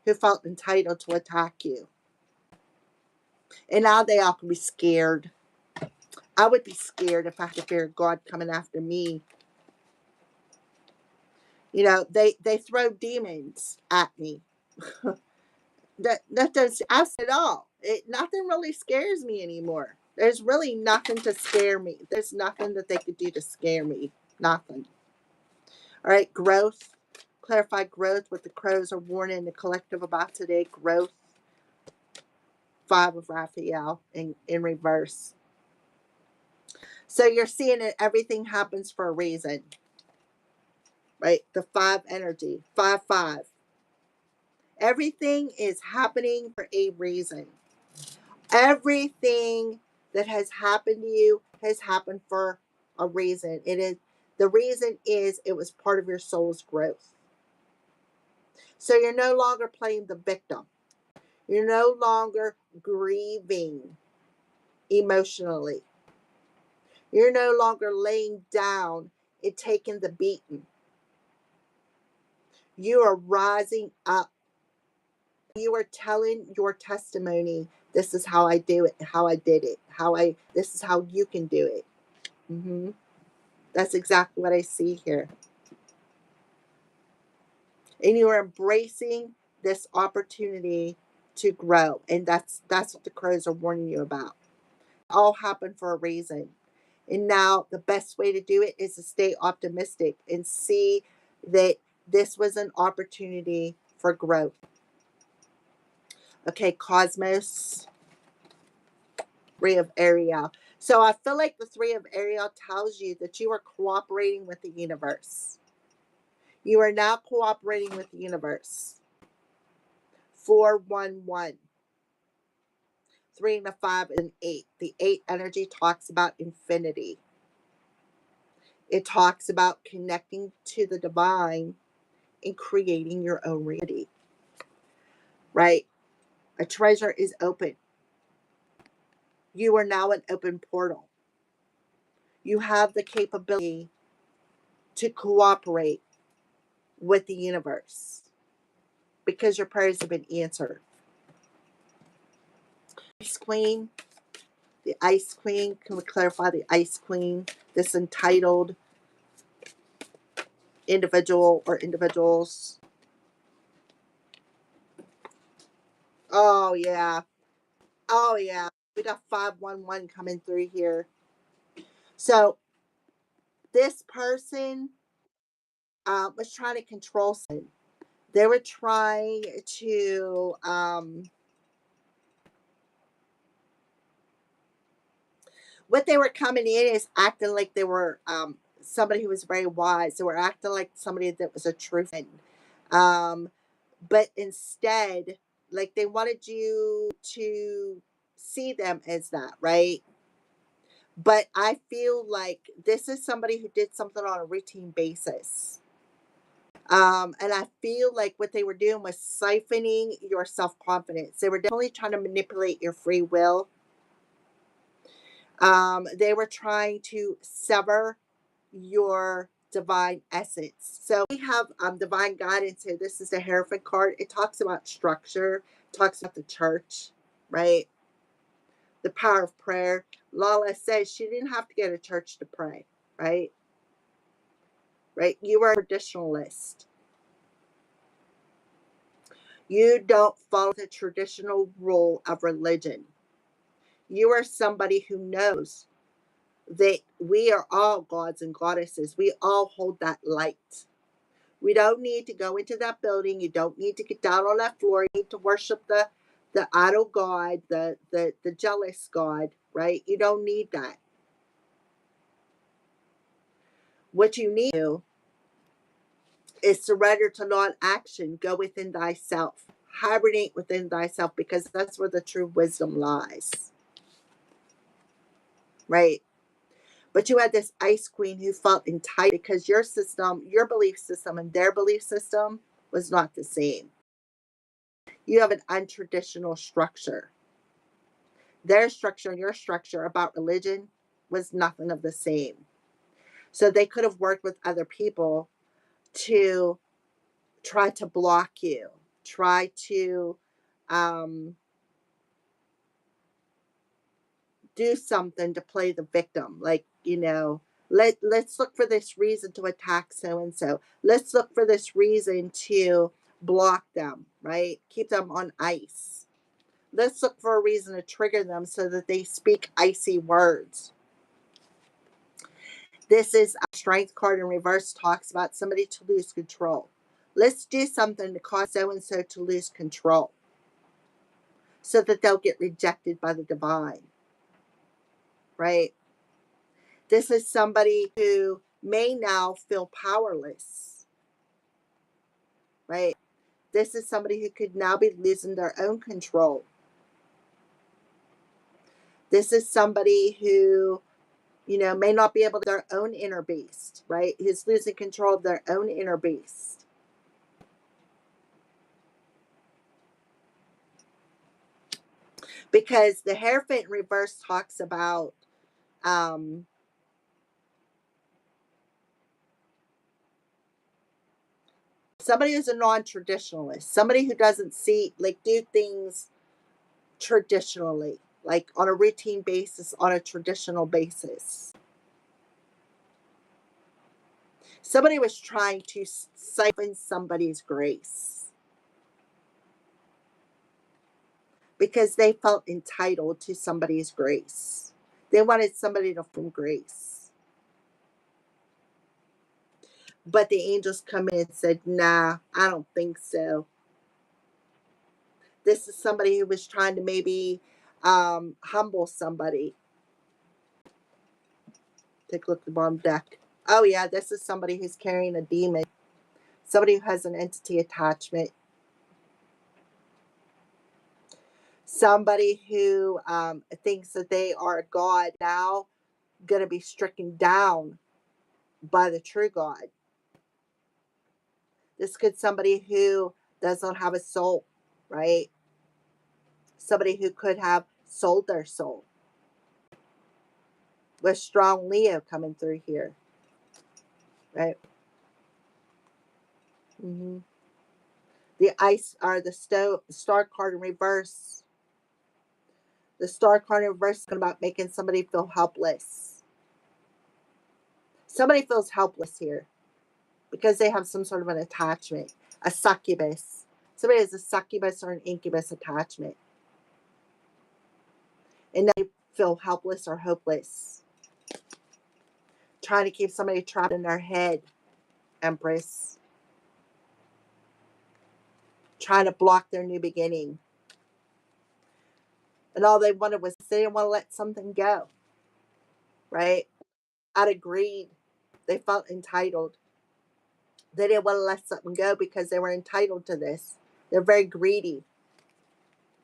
[SPEAKER 1] who felt entitled to attack you. And now they all can be scared. I would be scared if I had the fear of God coming after me. You know, they throw demons at me. that does I said all. Nothing really scares me anymore. There's really nothing to scare me. There's nothing that they could do to scare me. Nothing. All right, growth. Clarify growth. What the crows are warning the collective about today. Growth. 5 of Raphael in reverse. So you're seeing that everything happens for a reason. Right? The 5 energy. 5-5. Everything is happening for a reason. Everything that has happened to you has happened for a reason. The reason is it was part of your soul's growth. So you're no longer playing the victim. You're no longer grieving emotionally. You're no longer laying down and taking the beating. You are rising up. You are telling your testimony. This is how I do it, how I did it, this is how you can do it. That's exactly what I see here. And you are embracing this opportunity to grow. And that's what the crows are warning you about. It all happened for a reason. And now the best way to do it is to stay optimistic and see that this was an opportunity for growth. Okay, Cosmos, 3 of Ariel. So I feel like the 3 of Ariel tells you that you are cooperating with the universe. You are now cooperating with the universe. 4-1-1. 3 and a 5 and 8. The 8 energy talks about infinity. It talks about connecting to the divine and creating your own reality. Right? A treasure is open. You are now an open portal. You have the capability to cooperate with the universe because your prayers have been answered. Ice Queen, the Ice Queen. Can we clarify the Ice Queen? This entitled individual or individuals. Oh yeah. Oh yeah. We got 5-1-1 coming through here. So this person was trying to control something. They were trying to what they were coming in is acting like they were somebody who was very wise. They were acting like somebody that was a true friend. But instead, like they wanted you to see them as that, right? But I feel like this is somebody who did something on a routine basis. And I feel like what they were doing was siphoning your self confidence. They were definitely trying to manipulate your free will. They were trying to sever your divine essence. So we have divine guidance here. This is the Hierophant card. It talks about structure, talks about the church, right? The power of prayer. Lala says she didn't have to go to church to pray, right? Right? You are a traditionalist. You don't follow the traditional rule of religion. You are somebody who knows that we are all gods and goddesses. We all hold that light. We don't need to go into that building. You don't need to get down on that floor. You need to worship the idol god, the jealous god, right? You don't need that. What you need to do is surrender to non-action. Go within thyself. Hibernate within thyself, because that's where the true wisdom lies. Right? But you had this ice queen who felt entitled because your system, your belief system, and their belief system was not the same. You have an untraditional structure. Their structure and your structure about religion was nothing of the same. So they could have worked with other people to try to block you, try to um, do something to play the victim. Like, let's look for this reason to attack so and so. Let's look for this reason to block them, right? Keep them on ice. Let's look for a reason to trigger them so that they speak icy words. This is a strength card in reverse, talks about somebody to lose control. Let's do something to cause so and so to lose control so that they'll get rejected by the divine, right? This is somebody who may now feel powerless, right? This is somebody who could now be losing their own control. This is somebody who, may not be able to their own inner beast, right? Who's losing control of their own inner beast. Because the Hierophant in reverse talks about somebody who's a non-traditionalist, somebody who doesn't do things traditionally, like on a routine basis, on a traditional basis. Somebody was trying to siphon somebody's grace because they felt entitled to somebody's grace. They wanted somebody to from grace. But the angels come in and said, nah, I don't think so. This is somebody who was trying to maybe humble somebody. Take a look at the bottom deck. Oh, yeah, this is somebody who's carrying a demon. Somebody who has an entity attachment. Somebody who thinks that they are a god now going to be stricken down by the true God. This could somebody who does not have a soul, right? Somebody who could have sold their soul. With strong Leo coming through here, right? Mm-hmm. The ice or the star card in reverse. The star card in reverse is about making somebody feel helpless. Somebody feels helpless here because they have some sort of an attachment, a succubus. Somebody has a succubus or an incubus attachment. And they feel helpless or hopeless. Trying to keep somebody trapped in their head, Empress. Trying to block their new beginning. And all they wanted was they didn't want to let something go. Right? Out of greed. They felt entitled. They didn't want to let something go because they were entitled to this. They're very greedy.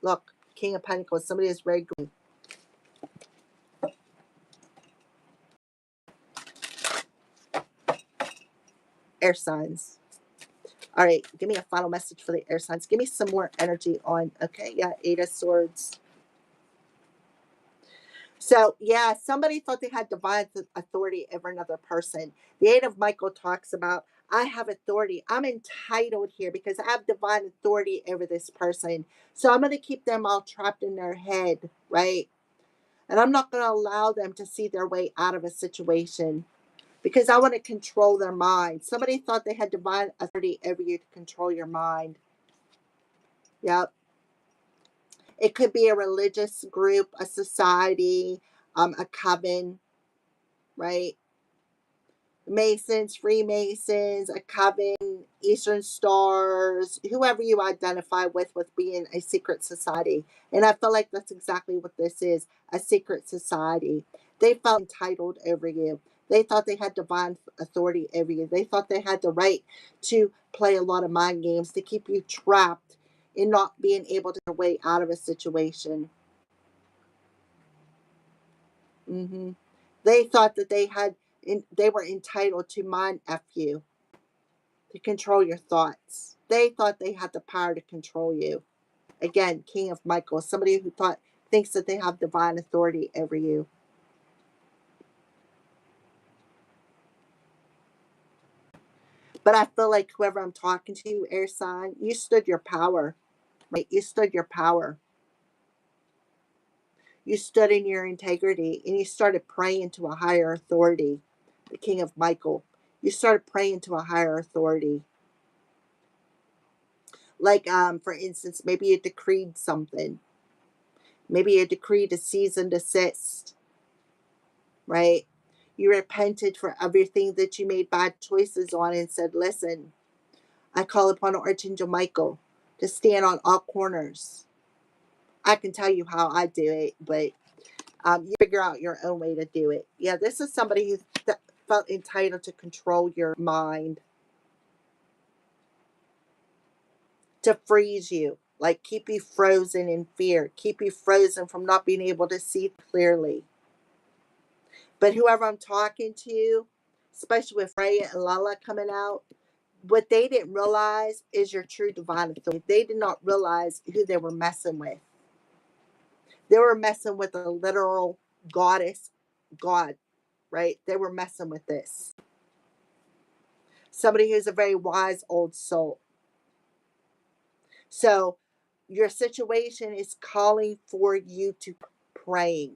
[SPEAKER 1] Look, King of Pentacles, somebody is very greedy. Air signs. All right, give me a final message for the air signs. Give me some more energy on, okay, yeah, 8 of Swords. So, yeah, somebody thought they had divine authority over another person. The Eight of Michael talks about, I have authority. I'm entitled here because I have divine authority over this person. So I'm going to keep them all trapped in their head, right? And I'm not going to allow them to see their way out of a situation because I want to control their mind. Somebody thought they had divine authority over you to control your mind. Yep. It could be a religious group, a society, a coven, right? Masons, Freemasons, a coven, Eastern Stars, whoever you identify with being a secret society. And I feel like that's exactly what this is, a secret society. They felt entitled over you. They thought they had divine authority over you. They thought they had the right to play a lot of mind games to keep you trapped in not being able to get your way out of a situation. Hmm. They thought that they were entitled to mind F you, to control your thoughts. They thought they had the power to control you. Again, King of Michael, somebody who thinks that they have divine authority over you. But I feel like whoever I'm talking to, air sign, you stood your power, right? You stood your power. You stood in your integrity and you started praying to a higher authority, the King of Michael. You started praying to a higher authority. Like, for instance, maybe you decreed something. Maybe you decreed a cease and desist, right? You repented for everything that you made bad choices on and said, listen, I call upon Archangel Michael to stand on all corners. I can tell you how I do it, but you figure out your own way to do it. Yeah, this is somebody who felt entitled to control your mind, to freeze you, like keep you frozen in fear, keep you frozen from not being able to see clearly. But whoever I'm talking to, especially with Freya and Lala coming out, what they didn't realize is your true divine authority. They did not realize who they were messing with. They were messing with a literal goddess, God, right? They were messing with this. Somebody who's a very wise old soul. So your situation is calling for you to praying.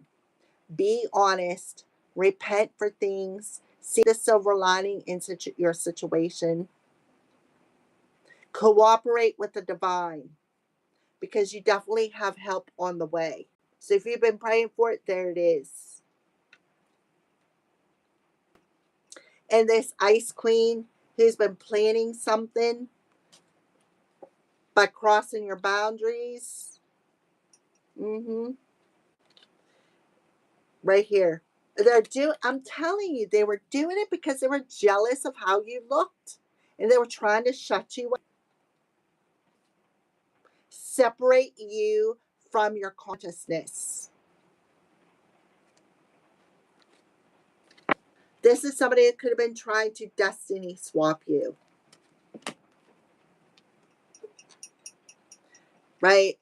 [SPEAKER 1] Be honest, repent for things, see the silver lining in your situation, cooperate with the divine because you definitely have help on the way. So if you've been praying for it, there it is. And this ice queen who's been planning something by crossing your boundaries, right here. I'm telling you, they were doing it because they were jealous of how you looked. And they were trying to shut you up, separate you from your consciousness. This is somebody that could have been trying to destiny swap you, right?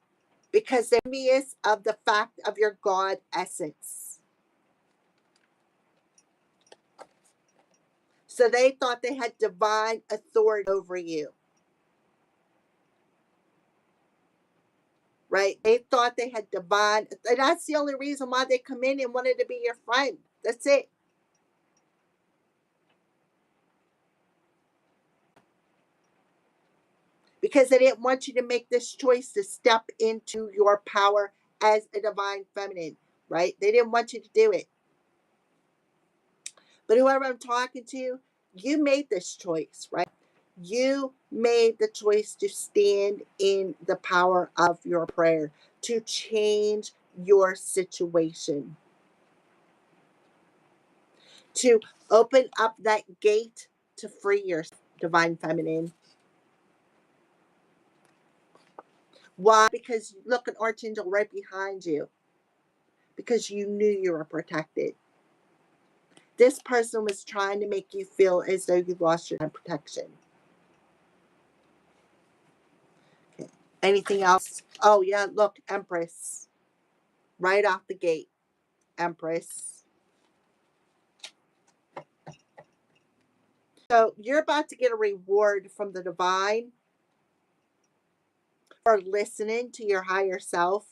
[SPEAKER 1] Because they're envious of the fact of your God essence. So they thought they had divine authority over you, right? They thought they had divine, and that's the only reason why they come in and wanted to be your friend. That's it. Because they didn't want you to make this choice to step into your power as a divine feminine, right? They didn't want you to do it. But whoever I'm talking to, you made this choice, right? You made the choice to stand in the power of your prayer, to change your situation, to open up that gate to free your divine feminine. Why? Because look, an archangel right behind you, because you knew you were protected. This person was trying to make you feel as though you lost your protection. Okay. Anything else? Oh, yeah, look, Empress, right off the gate. Empress. So you're about to get a reward from the divine for listening to your higher self,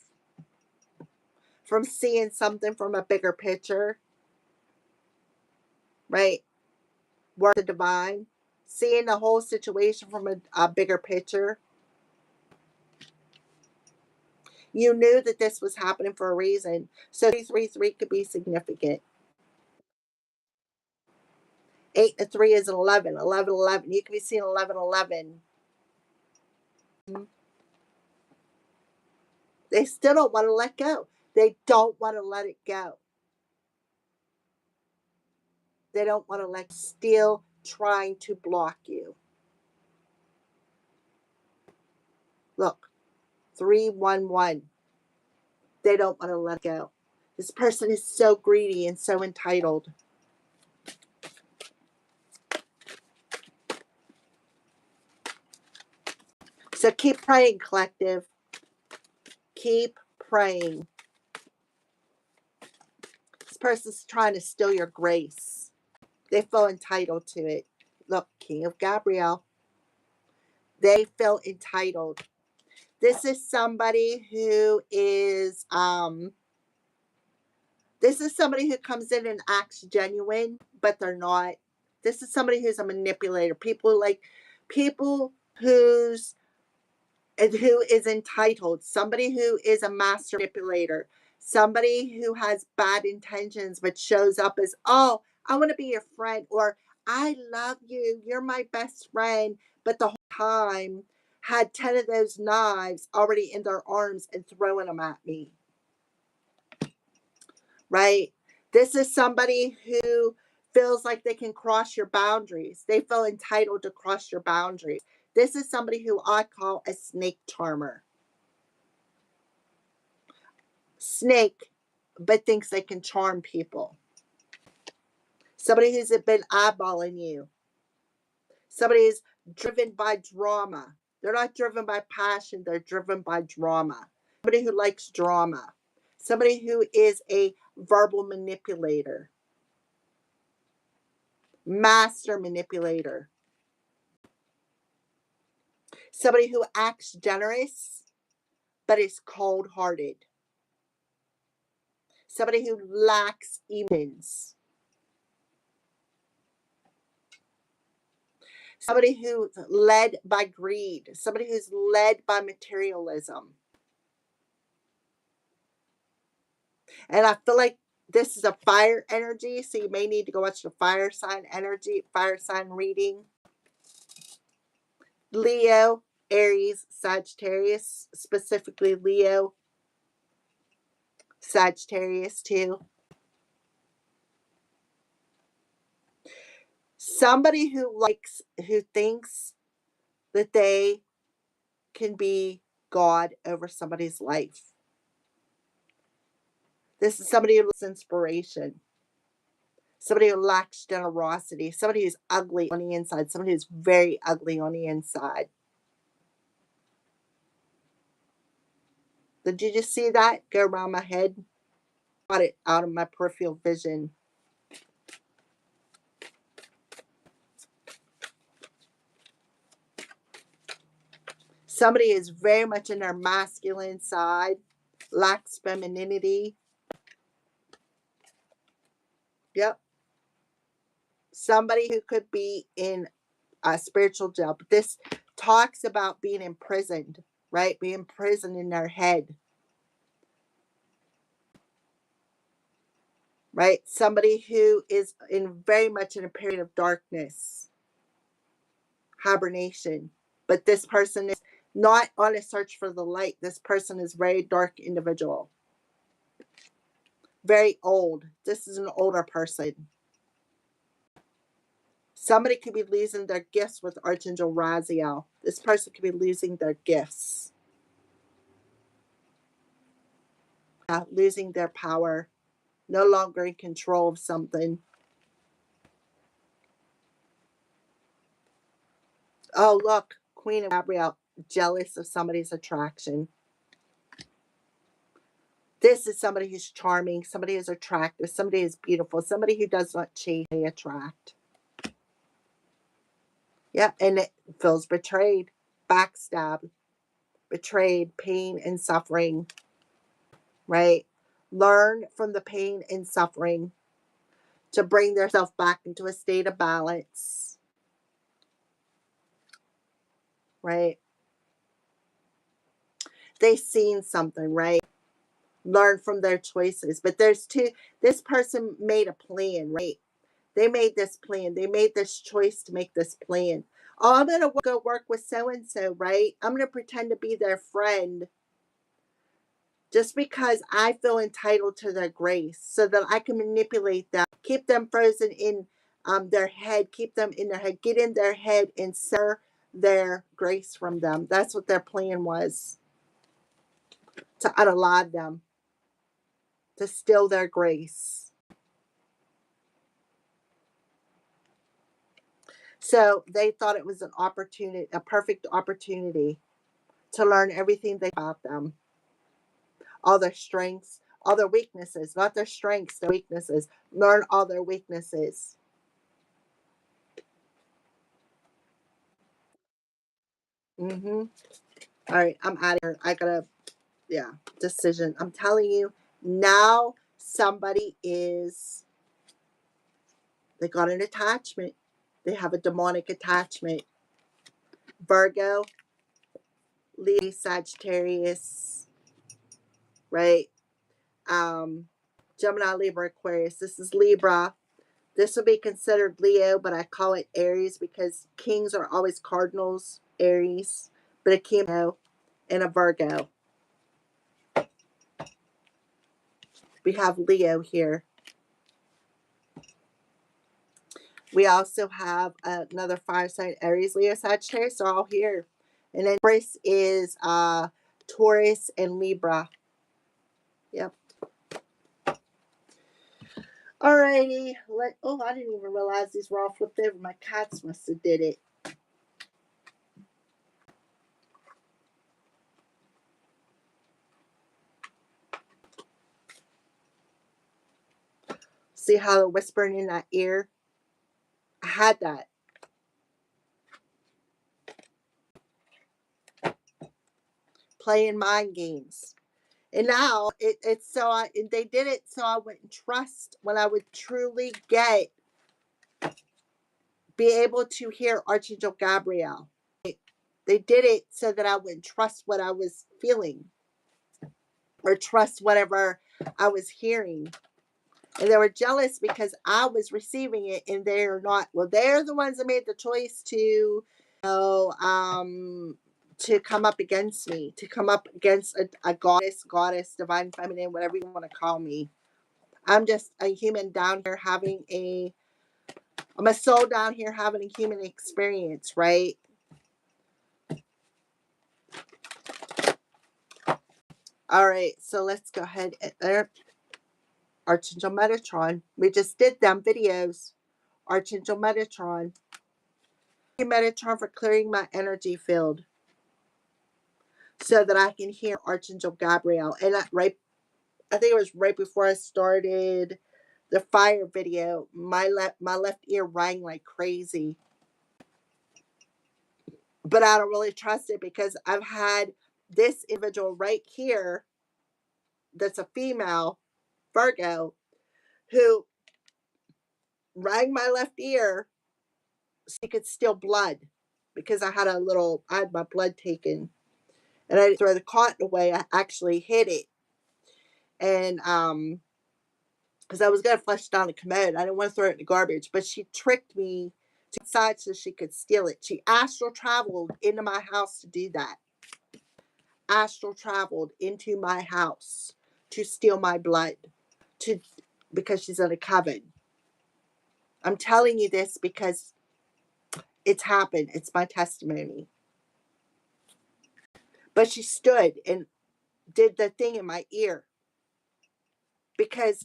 [SPEAKER 1] from seeing something from a bigger picture, right? Word the divine, seeing the whole situation from a bigger picture. You knew that this was happening for a reason. So 333 could be significant. 8 and 3 is an 11. 11, 11. You could be seeing 11, 11. They still don't want to let go. They don't want to let it go. They don't want to let still trying to block you. Look, 311. They don't want to let go. This person is so greedy and so entitled. So keep praying, collective. Keep praying. This person's trying to steal your grace. They feel entitled to it. Look, King of Gabriel. They feel entitled. This is somebody who is this is somebody who comes in and acts genuine, but they're not. This is somebody who's a manipulator. People who is entitled, somebody who is a master manipulator, somebody who has bad intentions but shows up as, oh, I want to be your friend, or I love you, you're my best friend, but the whole time had 10 of those knives already in their arms and throwing them at me. Right? This is somebody who feels like they can cross your boundaries. They feel entitled to cross your boundaries. This is somebody who I call a snake charmer. Snake, but thinks they can charm people. Somebody who's been eyeballing you. Somebody who's driven by drama. They're not driven by passion, they're driven by drama. Somebody who likes drama. Somebody who is a verbal manipulator. Master manipulator. Somebody who acts generous but is cold hearted. Somebody who lacks emotions. Somebody who's led by greed. Somebody who's led by materialism. And I feel like this is a fire energy, so you may need to go watch the fire sign energy, fire sign reading. Leo, Aries, Sagittarius, specifically Leo, Sagittarius too. Somebody who thinks that they can be God over somebody's life. This is somebody who lacks inspiration. Somebody who lacks generosity. Somebody who's ugly on the inside. Somebody who's very ugly on the inside. Did you just see that go around my head? Got it out of my peripheral vision. Somebody is very much in their masculine side, lacks femininity. Yep. Somebody who could be in a spiritual jail. But this talks about being imprisoned, right? Being imprisoned in their head. Right? Somebody who is in very much in a period of darkness, hibernation. But this person is not on a search for the light. This person is very dark individual. Very old. This is an older person. Somebody could be losing their gifts with Archangel Raziel. This person could be losing their gifts. Losing their power. No longer in control of something. Oh, look. Queen of Gabriel. Jealous of somebody's attraction. This is somebody who's charming, somebody who's attractive, somebody who's beautiful, somebody who does not chase, they attract. Yeah, and it feels betrayed, backstabbed, betrayed, pain and suffering, right? Learn from the pain and suffering to bring themselves back into a state of balance, right? They've seen something, right? Learn from their choices. But this person made a plan, right? They made this plan. They made this choice to make this plan. Oh, I'm going to go work with so and so, right? I'm going to pretend to be their friend just because I feel entitled to their grace so that I can manipulate them, keep them frozen in their head, keep them in their head, get in their head and sever their grace from them. That's what their plan was, to unalive them, to steal their grace. So they thought it was an opportunity, a perfect opportunity to learn everything they about them, all their strengths, all their weaknesses, not their strengths, their weaknesses. Learn all their weaknesses. Mm-hmm. All right, I'm out of here. I gotta, yeah, decision. I'm telling you, now somebody is, they got an attachment. They have a demonic attachment. Virgo, Leo, Sagittarius, right? Gemini, Libra, Aquarius. This is Libra. This will be considered Leo, but I call it Aries because kings are always cardinals, Aries, but a chemo and a Virgo. We have Leo here. We also have another fire sign, Aries, Leo, Sagittarius are all here. And then Taurus is Taurus and Libra. Yep. Alrighty. Oh, I didn't even realize these were all flipped over. My cats must have did it. See how they're whispering in that ear? I had that. Playing mind games. And now it's so they did it so I wouldn't trust when I would truly be able to hear Archangel Gabriel. They did it so that I wouldn't trust what I was feeling or trust whatever I was hearing. And they were jealous because I was receiving it and they're not. Well, they're the ones that made the choice to come up against me, to come up against a goddess, divine feminine, whatever you want to call me. I'm just a human down here I'm a soul down here having a human experience, right? All right, so let's go ahead and Archangel Metatron. We just did them videos. Archangel Metatron. Metatron for clearing my energy field so that I can hear Archangel Gabriel. And I think it was right before I started the fire video. My left ear rang like crazy, but I don't really trust it because I've had this individual right here that's a female Virgo who rang my left ear so he could steal blood because I had my blood taken and I didn't throw the cotton away. I actually hid it. And because I was going to flush it down the commode. I didn't want to throw it in the garbage, but she tricked me to outside so she could steal it. She astral traveled into my house to do that. Astral traveled into my house to steal my blood to because she's in a coven. I'm telling you this because it's happened. It's my testimony. But she stood and did the thing in my ear because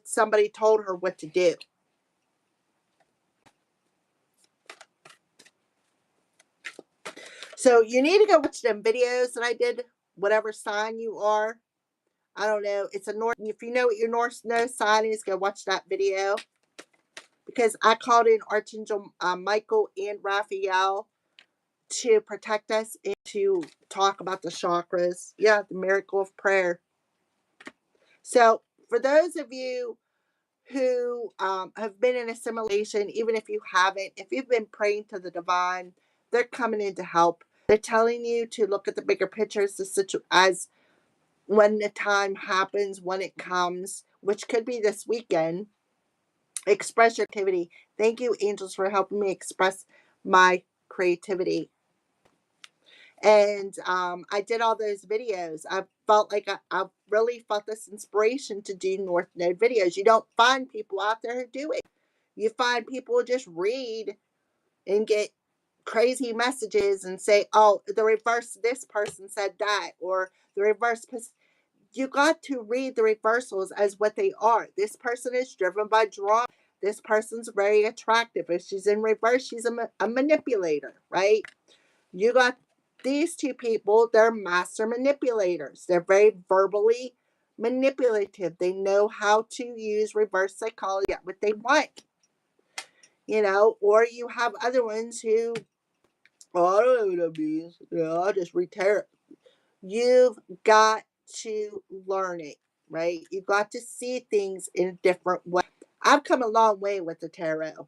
[SPEAKER 1] somebody told her what to do. So you need to go watch them videos that I did, whatever sign you are. I don't know. It's a North. If you know what your North Node sign is, go watch that video, because I called in Archangel Michael and Raphael to protect us and to talk about the chakras. Yeah, the miracle of prayer. So for those of you who have been in a simulation, even if you haven't, if you've been praying to the divine, they're coming in to help. They're telling you to look at the bigger pictures, as when the time happens, when it comes, which could be this weekend. Express your creativity. Thank you, angels, for helping me express my creativity. And I did all those videos. I felt like I really felt this inspiration to do North Node videos. You don't find people out there who do it. You find people who just read and get crazy messages and say, oh, the reverse, this person said that, or the reverse. You got to read the reversals as what they are. This person is driven by drama. This person's very attractive. If she's in reverse, she's a manipulator, right? You got these two people, they're master manipulators. They're very verbally manipulative. They know how to use reverse psychology to get what they want. Or you have other ones who, oh, I don't know what that means. I'll just read tarot. You've got to learn it, right? You've got to see things in a different way. I've come a long way with the tarot.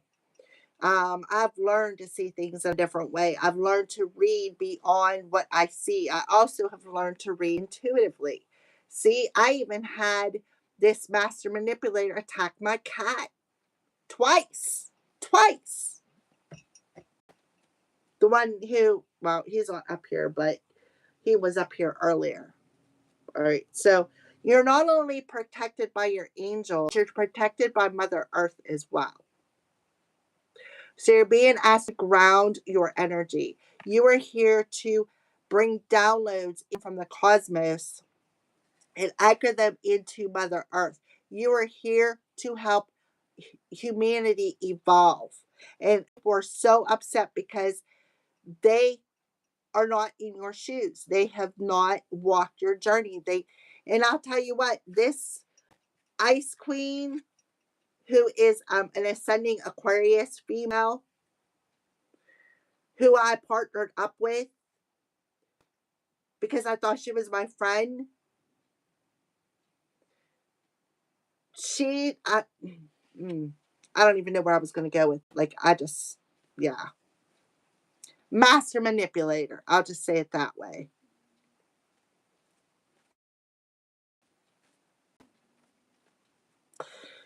[SPEAKER 1] I've learned to see things in a different way. I've learned to read beyond what I see. I also have learned to read intuitively. See, I even had this master manipulator attack my cat twice. Twice. The one who, well, he's not up here, but he was up here earlier. All right. So you're not only protected by your angel, you're protected by Mother Earth as well. So you're being asked to ground your energy. You are here to bring downloads from the cosmos and anchor them into Mother Earth. You are here to help humanity evolve. And we're so upset because they are not in your shoes. They have not walked your journey. And I'll tell you what, this Ice Queen, who is an ascending Aquarius female, who I partnered up with because I thought she was my friend. I don't even know where I was going to go with. Yeah. Master manipulator. I'll just say it that way.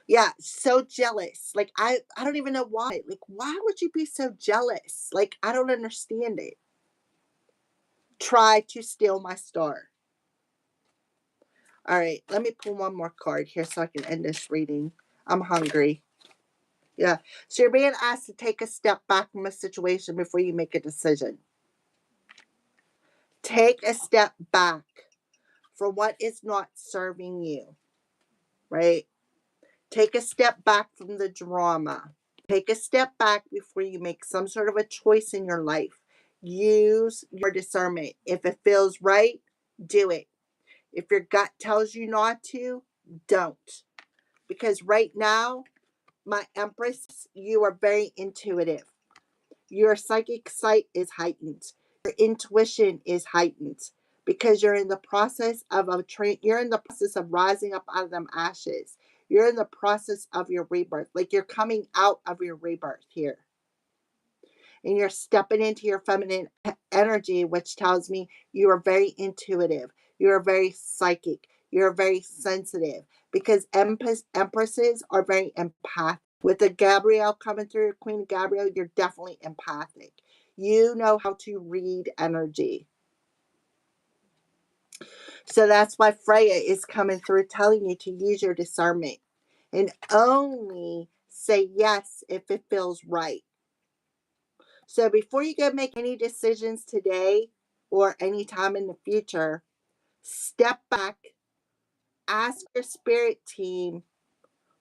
[SPEAKER 1] Yeah, so jealous. Like I don't even know why. Like, why would you be so jealous? Like, I don't understand it. Try to steal my star. All right, let me pull one more card here so I can end this reading. I'm hungry. Yeah. So you're being asked to take a step back from a situation before you make a decision. Take a step back from what is not serving you, right? Take a step back from the drama. Take a step back before you make some sort of a choice in your life. Use your discernment. If it feels right, do it. If your gut tells you not to, don't. Because right now, my Empress, you are very intuitive. Your psychic sight is heightened. Your intuition is heightened because you're in the process of you're in the process of rising up out of them ashes. You're in the process of your rebirth. Like, you're coming out of your rebirth here. And you're stepping into your feminine energy, which tells me you are very intuitive. You're very psychic. You're very sensitive because empresses are very empathic. With the Gabrielle coming through, Queen Gabrielle, you're definitely empathic. You know how to read energy. So that's why Freya is coming through telling you to use your discernment and only say yes if it feels right. So before you go make any decisions today or any time in the future, step back, ask your spirit team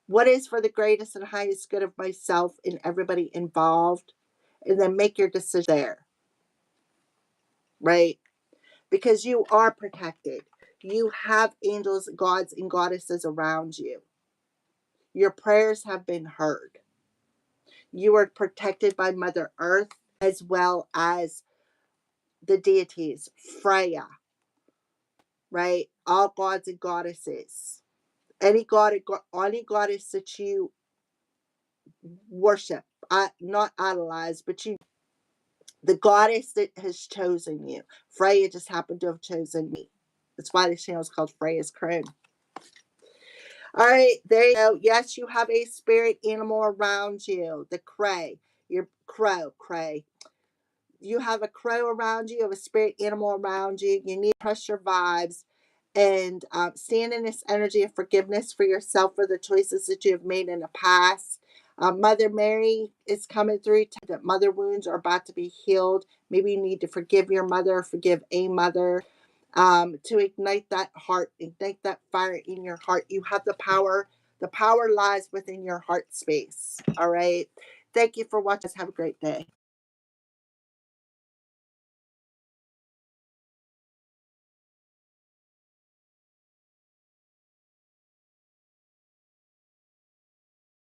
[SPEAKER 1] what is for the greatest and highest good of myself and everybody involved, and then make your decision there, right? Because you are protected. You have angels, gods, and goddesses around you. Your prayers have been heard. You are protected by Mother Earth as well as the deities, Freya, right? All gods and goddesses. Any god, any goddess that you worship, not idolize, but the goddess that has chosen you. Freya just happened to have chosen me. That's why this channel is called Freya's Crown. All right, there you go. Yes, you have a spirit animal around you. The cray. Your cray. You have a crow around you. You have a spirit animal around you. You need to trust your vibes and stand in this energy of forgiveness for yourself for the choices that you have made in the past. Mother Mary is coming through. That mother wounds are about to be healed. Maybe you need to forgive your mother, forgive a mother, to ignite that heart, ignite that fire in your heart. You have the power. The power lies within your heart space. All right. Thank you for watching. Have a great day.